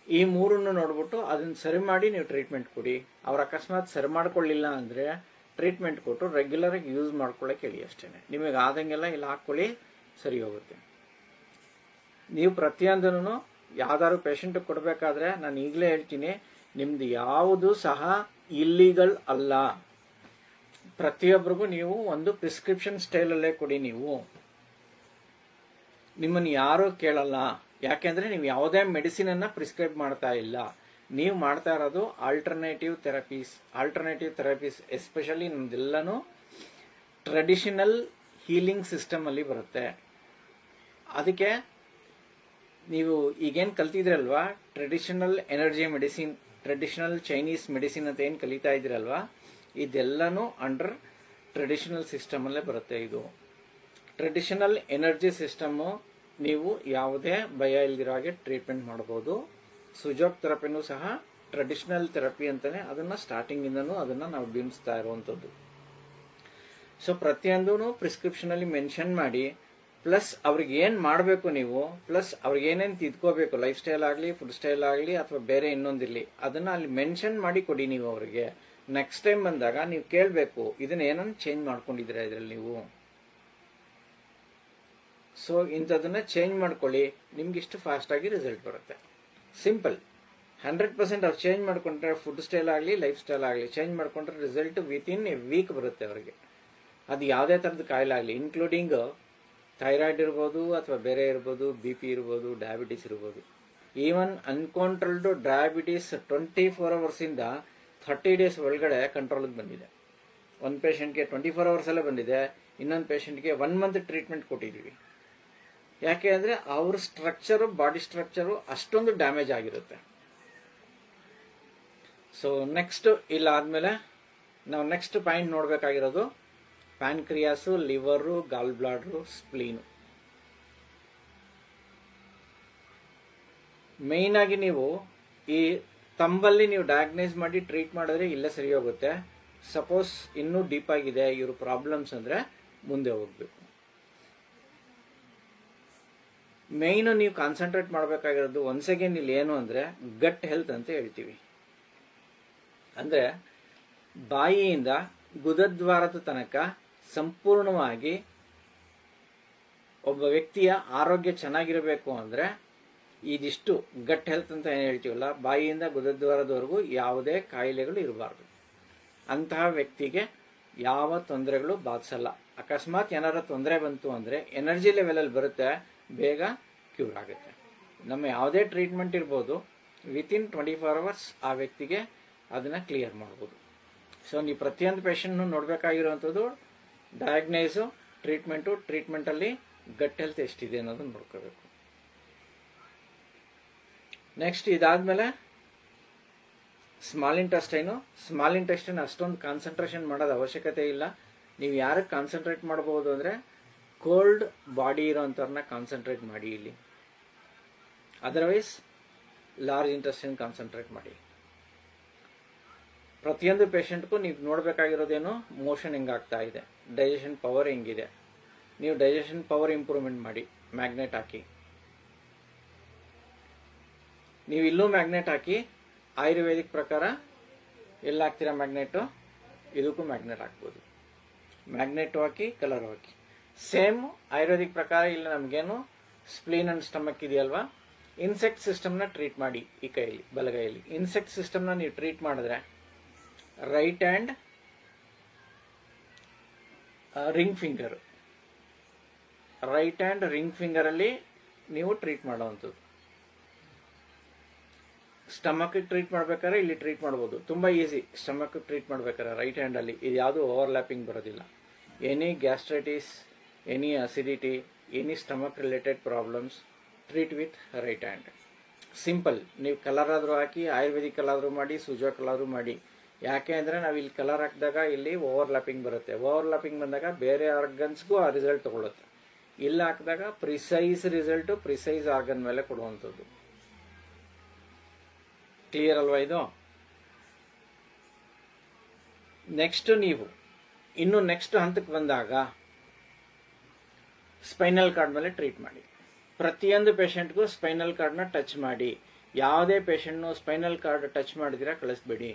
ಈ ಮೂರನ್ನು ನೋಡ್ಬಿಟ್ಟು ಅದನ್ನು ಸರಿ ಮಾಡಿ ನೀವು ಟ್ರೀಟ್ಮೆಂಟ್ ಕೊಡಿ. ಅವ್ರು ಅಕಸ್ಮಾತ್ ಸರಿ ಮಾಡ್ಕೊಳ್ಳಿಲ್ಲ ಅಂದರೆ ಟ್ರೀಟ್ಮೆಂಟ್ ಕೊಟ್ಟು ರೆಗ್ಯುಲರಾಗಿ ಯೂಸ್ ಮಾಡ್ಕೊಳ್ಳೋಕೆ ಹೇಳಿ ಅಷ್ಟೇ. ನಿಮಗೆ ಆದಂಗೆಲ್ಲ ಇಲ್ಲಿ ಹಾಕ್ಕೊಳ್ಳಿ, ಸರಿ ಹೋಗುತ್ತೆ. ನೀವು ಪ್ರತಿಯೊಂದನ್ನು ಯಾವ್ದಾದ್ರು ಪೇಷಂಟಿಗೆ ಕೊಡಬೇಕಾದ್ರೆ ನಾನು ಈಗಲೇ ಹೇಳ್ತೀನಿ, ನಿಮ್ದು ಯಾವುದು ಸಹ ಇಲ್ಲೀಗಲ್ ಅಲ್ಲ. ಪ್ರತಿಯೊಬ್ಬರಿಗೂ ನೀವು ಒಂದು ಪ್ರಿಸ್ಕ್ರಿಪ್ಷನ್ ಸ್ಟೈಲಲ್ಲೇ ಕೊಡಿ. ನೀವು ನಿಮ್ಮನ್ನು ಯಾರೂ ಕೇಳಲ್ಲ, ಯಾಕೆಂದರೆ ನೀವು ಯಾವುದೇ ಮೆಡಿಸಿನನ್ನು ಪ್ರಿಸ್ಕ್ರೈಬ್ ಮಾಡ್ತಾ ಇಲ್ಲ. ನೀವು ಮಾಡ್ತಾ ಇರೋದು ಆಲ್ಟರ್ನೇಟಿವ್ ಥೆರಪೀಸ್. ಎಸ್ಪೆಷಲಿ ನಮ್ದೆಲ್ಲನೂ ಟ್ರೆಡಿಷನಲ್ ಹೀಲಿಂಗ್ ಸಿಸ್ಟಮಲ್ಲಿ ಬರುತ್ತೆ. ಅದಕ್ಕೆ ನೀವು ಈಗೇನು ಕಲ್ತಿದ್ರಲ್ವಾ, traditional energy medicine, traditional Chinese medicine ಅಂತ ಏನು ಕಲಿತಾ ಇದ್ರಲ್ವಾ, ಇದೆಲ್ಲನೂ ಅಂಡರ್ ಟ್ರೆಡಿಷನಲ್ ಸಿಸ್ಟಮಲ್ಲೇ ಬರುತ್ತೆ. ಇದು ಟ್ರೆಡಿಷನಲ್ ಎನರ್ಜಿ ಸಿಸ್ಟಮು. ನೀವು ಯಾವುದೇ ಭಯ ಇಲ್ದಿರೋ ಹಾಗೆ ಟ್ರೀಟ್ಮೆಂಟ್ ಮಾಡ್ಬೋದು. ಸುಜೋಕ್ ಥೆರಪಿನೂ ಸಹ ಟ್ರೆಡಿಷನಲ್ ಥೆರಪಿ ಅಂತಲೇ ಅದನ್ನು ಸ್ಟಾರ್ಟಿಂಗಿಂದನೂ ಅದನ್ನು ನಾವು ಬಿಂಬಿಸ್ತಾ ಇರುವಂಥದ್ದು. ಸೊ ಪ್ರತಿಯೊಂದೂ ಪ್ರಿಸ್ಕ್ರಿಪ್ಷನಲ್ಲಿ ಮೆನ್ಷನ್ ಮಾಡಿ, ಪ್ಲಸ್ ಅವ್ರಿಗೆ ಏನು ಮಾಡಬೇಕು ನೀವು, ಪ್ಲಸ್ ಅವ್ರಿಗೆ ಏನೇನು ತಿದ್ಕೋಬೇಕು, ಲೈಫ್ ಸ್ಟೈಲ್ ಆಗಲಿ, ಫುಡ್ ಸ್ಟೈಲ್ ಆಗಲಿ, ಅಥವಾ ಬೇರೆ ಇನ್ನೊಂದಿರಲಿ, ಅದನ್ನು ಅಲ್ಲಿ ಮೆನ್ಷನ್ ಮಾಡಿ ಕೊಡಿ ನೀವು ಅವರಿಗೆ. ನೆಕ್ಸ್ಟ್ ಟೈಮ್ ಬಂದಾಗ ನೀವು ಕೇಳಬೇಕು, ಇದನ್ನ ಏನನ್ನು ಚೇಂಜ್ ಮಾಡ್ಕೊಂಡಿದ್ದೀರಾ ಇದರಲ್ಲಿ ನೀವು. ಸೊ ಇಂಥದನ್ನ ಚೇಂಜ್ ಮಾಡ್ಕೊಳ್ಳಿ, ನಿಮ್ಗೆ ಇಷ್ಟು ಫಾಸ್ಟಾಗಿ ರಿಸಲ್ಟ್ ಬರುತ್ತೆ. ಸಿಂಪಲ್. 100% ಅವ್ರು ಚೇಂಜ್ ಮಾಡ್ಕೊಂಡ್ರೆ, ಫುಡ್ ಸ್ಟೈಲ್ ಆಗಲಿ ಲೈಫ್ ಸ್ಟೈಲ್ ಆಗಲಿ ಚೇಂಜ್ ಮಾಡ್ಕೊಂಡ್ರೆ ರಿಸಲ್ಟ್ ವಿತಿನ್ ಎ ವೀಕ್ ಬರುತ್ತೆ ಅವರಿಗೆ. ಅದು ಯಾವುದೇ ಥರದ ಕಾಯಿಲೆ ಆಗಲಿ, ಇನ್ಕ್ಲೂಡಿಂಗ್ ಥೈರಾಯ್ಡ್ ಇರ್ಬೋದು ಅಥವಾ ಬೇರೆ ಇರ್ಬೋದು, BP ಇರ್ಬೋದು, ಡಯಾಬಿಟಿಸ್ ಇರ್ಬೋದು. ಈವನ್ ಅನ್ಕಂಟ್ರೋಲ್ಡ್ ಡಯಾಬಿಟಿಸ್ 24 ಅವರ್ಸಿಂದ 30 ಡೇಸ್ ಒಳಗಡೆ ಕಂಟ್ರೋಲಿಗೆ ಬಂದಿದೆ. ಒಂದು ಪೇಷಂಟ್ಗೆ 24 ಅವರ್ಸಲ್ಲೇ ಬಂದಿದೆ, ಇನ್ನೊಂದು ಪೇಷಂಟ್ಗೆ 1 ಮಂತ್ ಟ್ರೀಟ್ಮೆಂಟ್ ಕೊಟ್ಟಿದ್ದೀವಿ. ಯಾಕೆ ಅಂದರೆ ಅವ್ರ ಸ್ಟ್ರಕ್ಚರು, ಬಾಡಿ ಸ್ಟ್ರಕ್ಚರು ಅಷ್ಟೊಂದು ಡ್ಯಾಮೇಜ್ ಆಗಿರುತ್ತೆ. ಸೊ ನೆಕ್ಸ್ಟ್ ಇಲ್ಲಾದ್ಮೇಲೆ ನಾವು ನೆಕ್ಸ್ಟ್ ಪಾಯಿಂಟ್ ನೋಡಬೇಕಾಗಿರೋದು ಪ್ಯಾನ್ಕ್ರಿಯಾಸು, ಲಿವರು, ಗಾಲ್ ಬ್ಲಾಡ್ರು, ಸ್ಪ್ಲೀನು. ಮೇಯ್ನ್ ಆಗಿ ನೀವು ಈ ತಂಬಲ್ಲಿ ನೀವು ಡಯಾಗ್ನೈಸ್ ಮಾಡಿ ಟ್ರೀಟ್ ಮಾಡಿದ್ರೆ ಇಲ್ಲೇ ಸರಿ ಹೋಗುತ್ತೆ. ಸಪೋಸ್ ಇನ್ನೂ ಡೀಪ್ ಆಗಿದೆ ಇವ್ರ ಪ್ರಾಬ್ಲಮ್ಸ್ ಅಂದರೆ ಮುಂದೆ ಹೋಗ್ಬೇಕು. ಮೇಯ್ನು ನೀವು ಕಾನ್ಸಂಟ್ರೇಟ್ ಮಾಡಬೇಕಾಗಿರೋದು ಒನ್ಸ್ ಅಗೇನ್ ಇಲ್ಲಿ ಏನು ಅಂದರೆ ಗಟ್ ಹೆಲ್ತ್ ಅಂತ ಹೇಳ್ತೀವಿ. ಅಂದರೆ ಬಾಯಿಯಿಂದ ಗುದದ್ವಾರದ ತನಕ ಸಂಪೂರ್ಣವಾಗಿ ಒಬ್ಬ ವ್ಯಕ್ತಿಯ ಆರೋಗ್ಯ ಚೆನ್ನಾಗಿರಬೇಕು ಅಂದರೆ ಇದಿಷ್ಟು ಗಟ್ ಹೆಲ್ತ್ ಅಂತ ಏನು ಹೇಳ್ತೀವಲ್ಲ, ಬಾಯಿಯಿಂದ ಗುದದ್ವಾರದವರೆಗೂ ಯಾವುದೇ ಕಾಯಿಲೆಗಳು ಇರಬಾರ್ದು. ಅಂತಹ ವ್ಯಕ್ತಿಗೆ ಯಾವ ತೊಂದರೆಗಳು ಬಾಧಿಸಲ್ಲ. ಅಕಸ್ಮಾತ್ ಏನಾರ ತೊಂದರೆ ಬಂತು ಅಂದರೆ ಎನರ್ಜಿ ಲೆವೆಲಲ್ಲಿ ಬರುತ್ತೆ, ಬೇಗ ಕ್ಯೂರ್ ಆಗುತ್ತೆ. ನಮ್ಮ ಯಾವುದೇ ಟ್ರೀಟ್ಮೆಂಟ್ ಇರ್ಬೋದು, ವಿತಿನ್ 24 ಅವರ್ಸ್ ಆ ವ್ಯಕ್ತಿಗೆ ಅದನ್ನು ಕ್ಲಿಯರ್ ಮಾಡ್ಬೋದು. ಸೊ ನೀವು ಪ್ರತಿಯೊಂದು ಪೇಷಂಟ್ನು ನೋಡಬೇಕಾಗಿರುವಂಥದ್ದು ಡಯಾಗ್ನೈಸು, ಟ್ರೀಟ್ಮೆಂಟಲ್ಲಿ ಗಟ್ ಹೆಲ್ತ್ ಎಷ್ಟಿದೆ ಅನ್ನೋದನ್ನು ನೋಡ್ಕೋಬೇಕು. ನೆಕ್ಸ್ಟ್ ಇದಾದಮೇಲೆ ಸ್ಮಾಲ್ ಇಂಟೆಸ್ಟೈನ್ ಅಷ್ಟೊಂದು ಕಾನ್ಸಂಟ್ರೇಷನ್ ಮಾಡೋದು ಅವಶ್ಯಕತೆ ಇಲ್ಲ. ನೀವು ಯಾರಿಗೆ ಕಾನ್ಸಂಟ್ರೇಟ್ ಮಾಡ್ಬೋದು ಅಂದರೆ ಕೋಲ್ಡ್ ಬಾಡಿ ಇರೋಂಥವ್ರನ್ನ ಕಾನ್ಸಂಟ್ರೇಟ್ ಮಾಡಿ ಇಲ್ಲಿ. ಅದರ್ವೈಸ್ ಲಾರ್ಜ್ ಇಂಟೆಸ್ಟೈನ್ ಕಾನ್ಸಂಟ್ರೇಟ್ ಮಾಡಿ. ಪ್ರತಿಯೊಂದು ಪೇಷಂಟ್ಗೂ ನೀವು ನೋಡಬೇಕಾಗಿರೋದೇನು, ಮೋಷನ್ ಹೆಂಗಾಗ್ತಾ ಇದೆ, ಡೈಜೆಷನ್ ಪವರ್ ಹೆಂಗಿದೆ. ನೀವು ಡೈಜೆಷನ್ ಪವರ್ ಇಂಪ್ರೂವ್ಮೆಂಟ್ ಮಾಡಿ ಮ್ಯಾಗ್ನೆಟ್ ಹಾಕಿ. ನೀವು ಇಲ್ಲೂ ಮ್ಯಾಗ್ನೆಟ್ ಹಾಕಿ, ಆಯುರ್ವೇದಿಕ್ ಪ್ರಕಾರ ಎಲ್ಲ ಹಾಕ್ತೀರಾ ಮ್ಯಾಗ್ನೆಟು, ಇದಕ್ಕೂ ಮ್ಯಾಗ್ನೆಟ್ ಹಾಕ್ಬೋದು. ಮ್ಯಾಗ್ನೆಟ್ ಹಾಕಿ, ಕಲರ್ ಹಾಕಿ. ಸೇಮ್ ಆಯುರ್ವೇದಿಕ್ ಪ್ರಕಾರ ಇಲ್ಲಿ ನಮಗೇನು ಸ್ಪ್ಲೀನ್ ಅಂಡ್ ಸ್ಟಮಕ್ ಇದೆಯಲ್ವಾ, ಇನ್ಸೆಕ್ಟ್ ಸಿಸ್ಟಮ್ನ ಟ್ರೀಟ್ ಮಾಡಿ. ಈ ಕೈಯಲ್ಲಿ ಬಲಗೈಯಲ್ಲಿ ಇನ್ಸೆಕ್ಟ್ ಸಿಸ್ಟಮ್ನ ನೀವು ಟ್ರೀಟ್ ಮಾಡಿದ್ರೆ ರೈಟ್ ಹ್ಯಾಂಡ್ ರಿಂಗ್ ಫಿಂಗರಲ್ಲಿ ನೀವು ಟ್ರೀಟ್ ಮಾಡೋವಂಥದ್ದು. ಸ್ಟಮಕ್ ಟ್ರೀಟ್ ಮಾಡ್ಬೇಕಾದ್ರೆ ಇಲ್ಲಿ ಟ್ರೀಟ್ ಮಾಡ್ಬೋದು, ತುಂಬ ಈಸಿ. ಸ್ಟಮಕ್ ಟ್ರೀಟ್ ಮಾಡ್ಬೇಕಾದ್ರೆ ರೈಟ್ ಹ್ಯಾಂಡಲ್ಲಿ ಇದು ಯಾವುದು ಓವರ್ಲ್ಯಾಪಿಂಗ್ ಬರೋದಿಲ್ಲ. Any gastritis, any acidity, any stomach related problems treat with right hand. Simple. ನೀವು ಕಲರ್ ಆದರೂ ಹಾಕಿ, ಆಯುರ್ವೇದಿಕ್ ಕಲರ್ ಮಾಡಿ, ಸುಜಾ ಕಲರ್ ಮಾಡಿ. ಯಾಕೆ ಅಂದರೆ ನಾವು ಇಲ್ಲಿ ಕಲರ್ ಹಾಕಿದಾಗ ಇಲ್ಲಿ ಓವರ್ಲ್ಯಾಪಿಂಗ್ ಬರುತ್ತೆ. ಓವರ್ಲ್ಯಾಪಿಂಗ್ ಬಂದಾಗ ಬೇರೆ ಆರ್ಗನ್ಸ್ಗೂ ಆ ರಿಸಲ್ಟ್ ತಗೊಳುತ್ತೆ. ಇಲ್ಲಿ ಹಾಕಿದಾಗ ಪ್ರಿಸೈಸ್ ರಿಸಲ್ಟು ಪ್ರಿಸೈಸ್ ಆರ್ಗನ್ ಮೇಲೆ ಕೊಡುವಂಥದ್ದು. ಕ್ಲಿಯರ್ ಅಲ್ವಾ ಇದು? ನೀವು ಇನ್ನು ನೆಕ್ಸ್ಟ್ ಹಂತಕ್ಕೆ ಬಂದಾಗ ಸ್ಪೈನಲ್ ಕಾರ್ಡ್ ಮೇಲೆ ಟ್ರೀಟ್ ಮಾಡಿ. ಪ್ರತಿಯೊಂದು ಪೇಷಂಟ್ಗೂ ಸ್ಪೈನಲ್ ಕಾರ್ಡ್ನ ಟಚ್ ಮಾಡಿ. ಯಾವುದೇ ಪೇಷಂಟ್ನು ಸ್ಪೈನಲ್ ಕಾರ್ಡ್ ಟಚ್ ಮಾಡಿದಿರಾ ಕಳಿಸ್ಬೇಡಿ.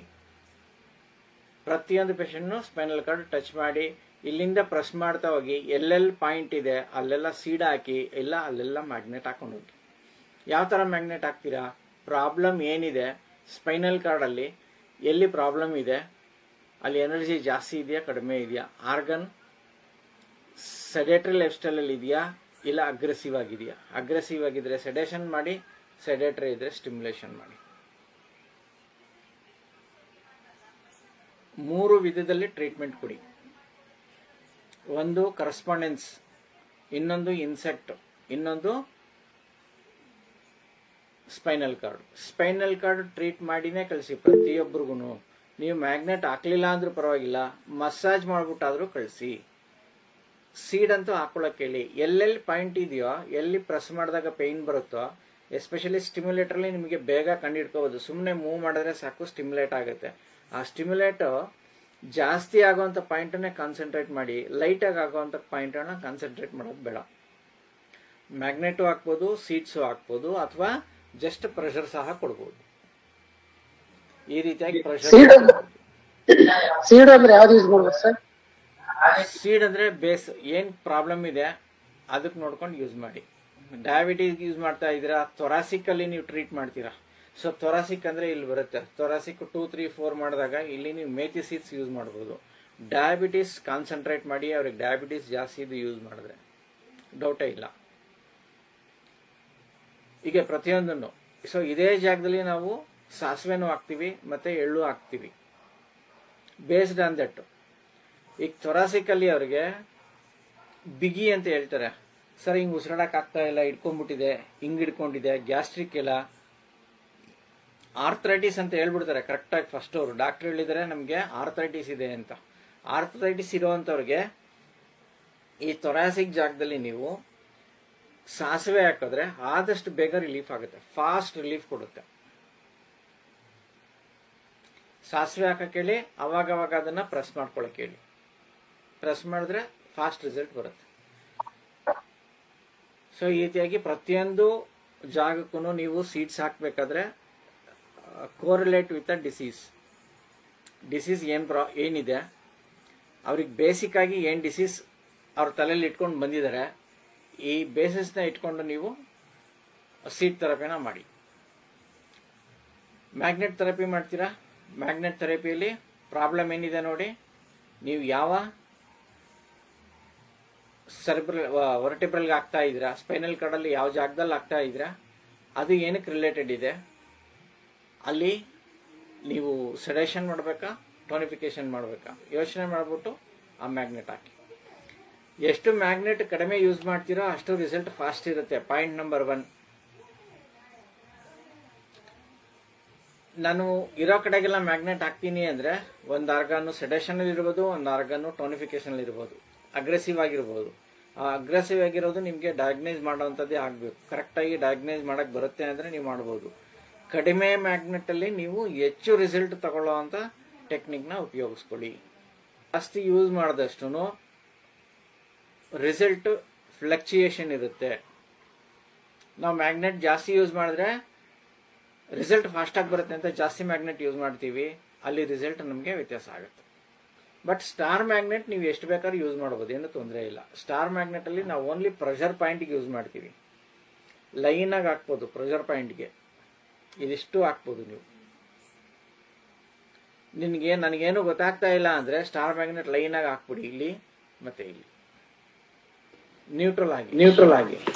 ಪ್ರತಿಯೊಂದು ಪೇಷಂಟ್ನು ಸ್ಪೈನಲ್ ಕಾರ್ಡ್ ಟಚ್ ಮಾಡಿ, ಇಲ್ಲಿಂದ ಪ್ರೆಸ್ ಮಾಡ್ತಾ ಹೋಗಿ. ಎಲ್ಲೆಲ್ಲಿ ಪಾಯಿಂಟ್ ಇದೆ ಅಲ್ಲೆಲ್ಲ ಸೀಡ್ ಹಾಕಿ, ಇಲ್ಲ ಅಲ್ಲೆಲ್ಲ ಮ್ಯಾಗ್ನೆಟ್ ಹಾಕೊಂಡು ಹೋಗಿ. ಯಾವ ಥರ ಮ್ಯಾಗ್ನೆಟ್ ಹಾಕ್ತೀರಾ? ಪ್ರಾಬ್ಲಮ್ ಏನಿದೆ ಸ್ಪೈನಲ್ ಕಾರ್ಡಲ್ಲಿ, ಎಲ್ಲಿ ಪ್ರಾಬ್ಲಮ್ ಇದೆ, ಅಲ್ಲಿ ಎನರ್ಜಿ ಜಾಸ್ತಿ ಇದೆಯಾ ಕಡಿಮೆ ಇದೆಯಾ, ಆರ್ಗನ್ ಸೆಡೆಟರಿ ಲೈಫ್ ಸ್ಟೈಲಲ್ಲಿ ಇದೆಯಾ ಇಲ್ಲ ಅಗ್ರೆಸಿವ್ ಆಗಿದೆಯಾ. ಅಗ್ರೆಸಿವ್ ಆಗಿದ್ರೆ ಸೆಡೇಷನ್ ಮಾಡಿ, ಸೆಡೆಟರಿ ಇದ್ರೆ ಸ್ಟಿಮ್ಯುಲೇಷನ್ ಮಾಡಿ. 3 ವಿಧದಲ್ಲಿ ಟ್ರೀಟ್ಮೆಂಟ್ ಕೊಡಿ. ಒಂದು ಕರೆಸ್ಪಾಂಡೆನ್ಸ್, ಇನ್ನೊಂದು ಇನ್ಸೆಕ್ಟ್, ಇನ್ನೊಂದು ಸ್ಪೈನಲ್ ಕಾರ್ಡ್ ಟ್ರೀಟ್ ಮಾಡಿನೇ ಕಳಿಸಿ ಪ್ರತಿಯೊಬ್ಬರಿಗೂ. ನೀವು ಮ್ಯಾಗ್ನೆಟ್ ಹಾಕ್ಲಿಲ್ಲ ಅಂದ್ರೂ ಪರವಾಗಿಲ್ಲ, ಮಸಾಜ್ ಮಾಡ್ಬಿಟ್ಟಾದ್ರೂ ಕಳಿಸಿ. ಸೀಡ್ ಅಂತೂ ಹಾಕೊಳ್ಳೋಕೆ ಹೇಳಿ. ಎಲ್ಲೆಲ್ಲಿ ಪಾಯಿಂಟ್ ಇದೆಯೋ, ಎಲ್ಲಿ ಪ್ರೆಸ್ ಮಾಡಿದಾಗ ಪೇಯ್ನ್ ಬರುತ್ತೋ, ಎಸ್ಪೆಷಲಿ ಸ್ಟಿಮ್ಯುಲೇಟರ್ಲಿ ನಿಮಗೆ ಬೇಗ ಕಂಡುಹಿಡ್ಕೋಬೋದು. ಸುಮ್ಮನೆ ಮೂವ್ ಮಾಡಿದ್ರೆ ಸಾಕು, ಸ್ಟಿಮ್ಯುಲೇಟ್ ಆಗುತ್ತೆ. ಆ ಸ್ಟಿಮ್ಯುಲೇಟ್ ಜಾಸ್ತಿ ಆಗೋವಂಥ ಪಾಯಿಂಟನ್ನೇ ಕಾನ್ಸಂಟ್ರೇಟ್ ಮಾಡಿ, ಲೈಟಾಗಿ ಆಗೋವಂಥ ಪಾಯಿಂಟನ್ನು ಕಾನ್ಸಂಟ್ರೇಟ್ ಮಾಡೋದು ಬೇಡ. ಮ್ಯಾಗ್ನೆಟು ಹಾಕ್ಬೋದು, ಸೀಡ್ಸು ಹಾಕ್ಬೋದು, ಅಥವಾ ಜಸ್ಟ್ ಪ್ರೆಷರ್ ಸಹ ಕೊಡ್ಬೋದು. ಈ ರೀತಿಯಾಗಿ ಪ್ರೆಷರ್. ಸೀಡ್ ಅಂದ್ರೆ ಯಾವ್ದು ಯೂಸ್ ಮಾಡ್ಬೋದು ಸರ್? ಸೀಡ್ ಅಂದ್ರೆ ಬೇಸ್, ಏನ್ ಪ್ರಾಬ್ಲಮ್ ಇದೆ ಅದಕ್ಕೆ ನೋಡ್ಕೊಂಡು ಯೂಸ್ ಮಾಡಿ. ಡಯಾಬಿಟೀಸ್ ಯೂಸ್ ಮಾಡ್ತಾ ಇದ್ದೀರಾ, ಥೊರಾಸಿಕಲ್ಲಿ ನೀವು ಟ್ರೀಟ್ ಮಾಡ್ತೀರಾ. ಸೊ ಥೊರಾಸಿಕ್ ಅಂದರೆ ಇಲ್ಲಿ ಬರುತ್ತೆ. ಥೊರಾಸಿಕ್ 2, 3, 4 ಮಾಡಿದಾಗ ಇಲ್ಲಿ ನೀವು ಮೇಥಿ ಸೀಡ್ಸ್ ಯೂಸ್ ಮಾಡ್ಬೋದು. ಡಯಾಬಿಟೀಸ್ ಕಾನ್ಸಂಟ್ರೇಟ್ ಮಾಡಿ, ಅವ್ರಿಗೆ ಡಯಾಬಿಟೀಸ್ ಜಾಸ್ತಿ ಇದು ಯೂಸ್ ಮಾಡಿದ್ರೆ ಡೌಟೇ ಇಲ್ಲ. ಹೀಗೆ ಪ್ರತಿಯೊಂದನ್ನು. ಸೊ ಇದೇ ಜಾಗದಲ್ಲಿ ನಾವು ಸಾಸಿವೆನೂ ಹಾಕ್ತೀವಿ ಮತ್ತು ಎಳ್ಳು ಹಾಕ್ತೀವಿ ಬೇಸ್ಡ್ ಆನ್ ದಟ್. ಈಗ ಥೊರಾಸಿಕಲ್ಲಿ ಅವ್ರಿಗೆ ಬಿಗಿ ಅಂತ ಹೇಳ್ತಾರೆ, ಸರ್ ಹಿಂಗೆ ಉಸಿರಾಡಕ್ಕೆ ಆಗ್ತಾ ಇಲ್ಲ, ಹಿಡ್ಕೊಂಡ್ಬಿಟ್ಟಿದೆ, ಹಿಂಗೆ ಹಿಡ್ಕೊಂಡಿದೆ, ಗ್ಯಾಸ್ಟ್ರಿಕ್ ಇಲ್ಲ, ಆರ್ಥರೈಟಿಸ್ ಅಂತ ಹೇಳ್ಬಿಡ್ತಾರೆ ಕರೆಕ್ಟಾಗಿ ಫಸ್ಟ್ ಅವರು. ಡಾಕ್ಟರ್ ಹೇಳಿದರೆ ನಮಗೆ ಆರ್ಥರೈಟಿಸ್ ಇದೆ ಅಂತ. ಆರ್ಥರೈಟಿಸ್ ಇರೋವಂಥವ್ರಿಗೆ ಈ ಥೊರಾಸಿಕ್ ಜಾಗದಲ್ಲಿ ನೀವು ಸಾಸಿವೆ ಹಾಕಿದ್ರೆ ಆದಷ್ಟು ಬೇಗ ರಿಲೀಫ್ ಆಗುತ್ತೆ, ಫಾಸ್ಟ್ ರಿಲೀಫ್ ಕೊಡುತ್ತೆ. ಸಾಸಿವೆ ಹಾಕಕ್ಕೆ ಹೇಳಿ, ಅವಾಗವಾಗ ಅದನ್ನು ಪ್ರೆಸ್ ಮಾಡ್ಕೊಳಕ್ಕೆ ಹೇಳಿ. ಪ್ರೆಸ್ ಮಾಡಿದ್ರೆ ಫಾಸ್ಟ್ ರಿಸಲ್ಟ್ ಬರುತ್ತೆ. ಸೊ ಈ ರೀತಿಯಾಗಿ ಪ್ರತಿಯೊಂದು ಜಾಗಕ್ಕೂ ನೀವು ಸೀಡ್ಸ್ ಹಾಕಬೇಕಾದ್ರೆ ಕೋರಿಲೇಟ್ ವಿತ್ ಅ ಡಿಸೀಸ್ ಏನಿದೆ ಅವ್ರಿಗೆ ಬೇಸಿಕ್ ಆಗಿ ಏನು ಡಿಸೀಸ್ ಅವ್ರ ತಲೆಯಲ್ಲಿ ಇಟ್ಕೊಂಡು ಬಂದಿದ್ದಾರೆ, ಈ ಬೇಸಿಸ್ನ ಇಟ್ಕೊಂಡು ನೀವು ಸೀಡ್ ಥೆರಪಿನ ಮಾಡಿ. ಮ್ಯಾಗ್ನೆಟ್ ಥೆರಪಿ ಮಾಡ್ತೀರಾ. ಮ್ಯಾಗ್ನೆಟ್ ಥೆರಪಿಯಲ್ಲಿ ಪ್ರಾಬ್ಲಮ್ ಏನಿದೆ ನೋಡಿ, ನೀವು ಯಾವ ವರ್ಟಿಬ್ರಲ್ಗೆ ಆಗ್ತಾ ಇದ್ದೀರಾ, ಸ್ಪೈನಲ್ ಕಾರ್ಡಲ್ಲಿ ಯಾವ ಜಾಗದಲ್ಲಿ ಆಗ್ತಾ ಇದ್ದೀರಾ, ಅದು ಏನಕ್ಕೆ ರಿಲೇಟೆಡ್ ಇದೆ, ಅಲ್ಲಿ ನೀವು ಸೆಡೇಷನ್ ಮಾಡಬೇಕಾ, ಟೋನಿಫಿಕೇಶನ್ ಮಾಡಬೇಕಾ, ಯೋಚನೆ ಮಾಡಿಬಿಟ್ಟು ಆ ಮ್ಯಾಗ್ನೆಟ್ ಹಾಕಿ. ಎಷ್ಟು ಮ್ಯಾಗ್ನೆಟ್ ಕಡಿಮೆ ಯೂಸ್ ಮಾಡ್ತೀರೋ ಅಷ್ಟು ರಿಸಲ್ಟ್ ಫಾಸ್ಟ್ ಇರುತ್ತೆ. Point number 1. ನಾನು ಇರೋ ಕಡೆಗೆಲ್ಲ ಮ್ಯಾಗ್ನೆಟ್ ಹಾಕ್ತೀನಿ ಅಂದರೆ ಒಂದು ಆರ್ಗಾನು ಸೆಡೇಷನಲ್ಲಿ ಇರ್ಬೋದು, ಒಂದು ಆರ್ಗಾನು ಟೋನಿಫಿಕೇಶನಲ್ಲಿ ಇರ್ಬೋದು, ಅಗ್ರೆಸಿವ್ ಆಗಿರ್ಬೋದು. ಆ ಅಗ್ರೆಸಿವ್ ಆಗಿರೋದು ನಿಮಗೆ ಡಯಾಗ್ನೈಸ್ ಮಾಡೋವಂಥದ್ದೇ ಆಗಬೇಕು. ಕರೆಕ್ಟಾಗಿ ಡಯಾಗ್ನೈಸ್ ಮಾಡೋಕ್ಕೆ ಬರುತ್ತೆ ಅಂದರೆ ನೀವು ಮಾಡ್ಬೋದು. ಕಡಿಮೆ ಮ್ಯಾಗ್ನೆಟಲ್ಲಿ ನೀವು ಹೆಚ್ಚು ರಿಸಲ್ಟ್ ತಗೊಳ್ಳೋವಂಥ ಟೆಕ್ನಿಕ್ನ ಉಪಯೋಗಿಸ್ಕೊಳ್ಳಿ. ಜಾಸ್ತಿ ಯೂಸ್ ಮಾಡಿದಷ್ಟು ರಿಸಲ್ಟ್ ಫ್ಲಕ್ಚುಯೇಷನ್ ಇರುತ್ತೆ. ನಾವು ಮ್ಯಾಗ್ನೆಟ್ ಜಾಸ್ತಿ ಯೂಸ್ ಮಾಡಿದ್ರೆ ರಿಸಲ್ಟ್ ಫಾಸ್ಟಾಗಿ ಬರುತ್ತೆ ಅಂತ ಜಾಸ್ತಿ ಮ್ಯಾಗ್ನೆಟ್ ಯೂಸ್ ಮಾಡ್ತೀವಿ, ಅಲ್ಲಿ ರಿಸಲ್ಟ್ ನಮಗೆ ವ್ಯತ್ಯಾಸ ಆಗುತ್ತೆ. ಬಟ್ ಸ್ಟಾರ್ ಮ್ಯಾಗ್ನೆಟ್ ನೀವು ಎಷ್ಟು ಬೇಕಾದ್ರೂ ಯೂಸ್ ಮಾಡ್ಬೋದು, ಏನೂ ತೊಂದರೆ ಇಲ್ಲ. ಸ್ಟಾರ್ ಮ್ಯಾಗ್ನೆಟಲ್ಲಿ ನಾವು ಓನ್ಲಿ ಪ್ರೆಷರ್ ಪಾಯಿಂಟ್ಗೆ ಯೂಸ್ ಮಾಡ್ತೀವಿ. ಲೈನಾಗಿ ಹಾಕ್ಬೋದು ಪ್ರೆಷರ್ ಪಾಯಿಂಟ್ಗೆ, ಇದಿಷ್ಟು ಹಾಕ್ಬೋದು ನೀವು. ನನಗೇನು ಗೊತ್ತಾಗ್ತಾ ಇಲ್ಲ ಅಂದರೆ ಸ್ಟಾರ್ ಮ್ಯಾಗ್ನೆಟ್ ಲೈನಾಗಿ ಹಾಕ್ಬಿಡಿ, ಇಲ್ಲಿ ಮತ್ತು ಇಲ್ಲಿ ನ್ಯೂಟ್ರಲ್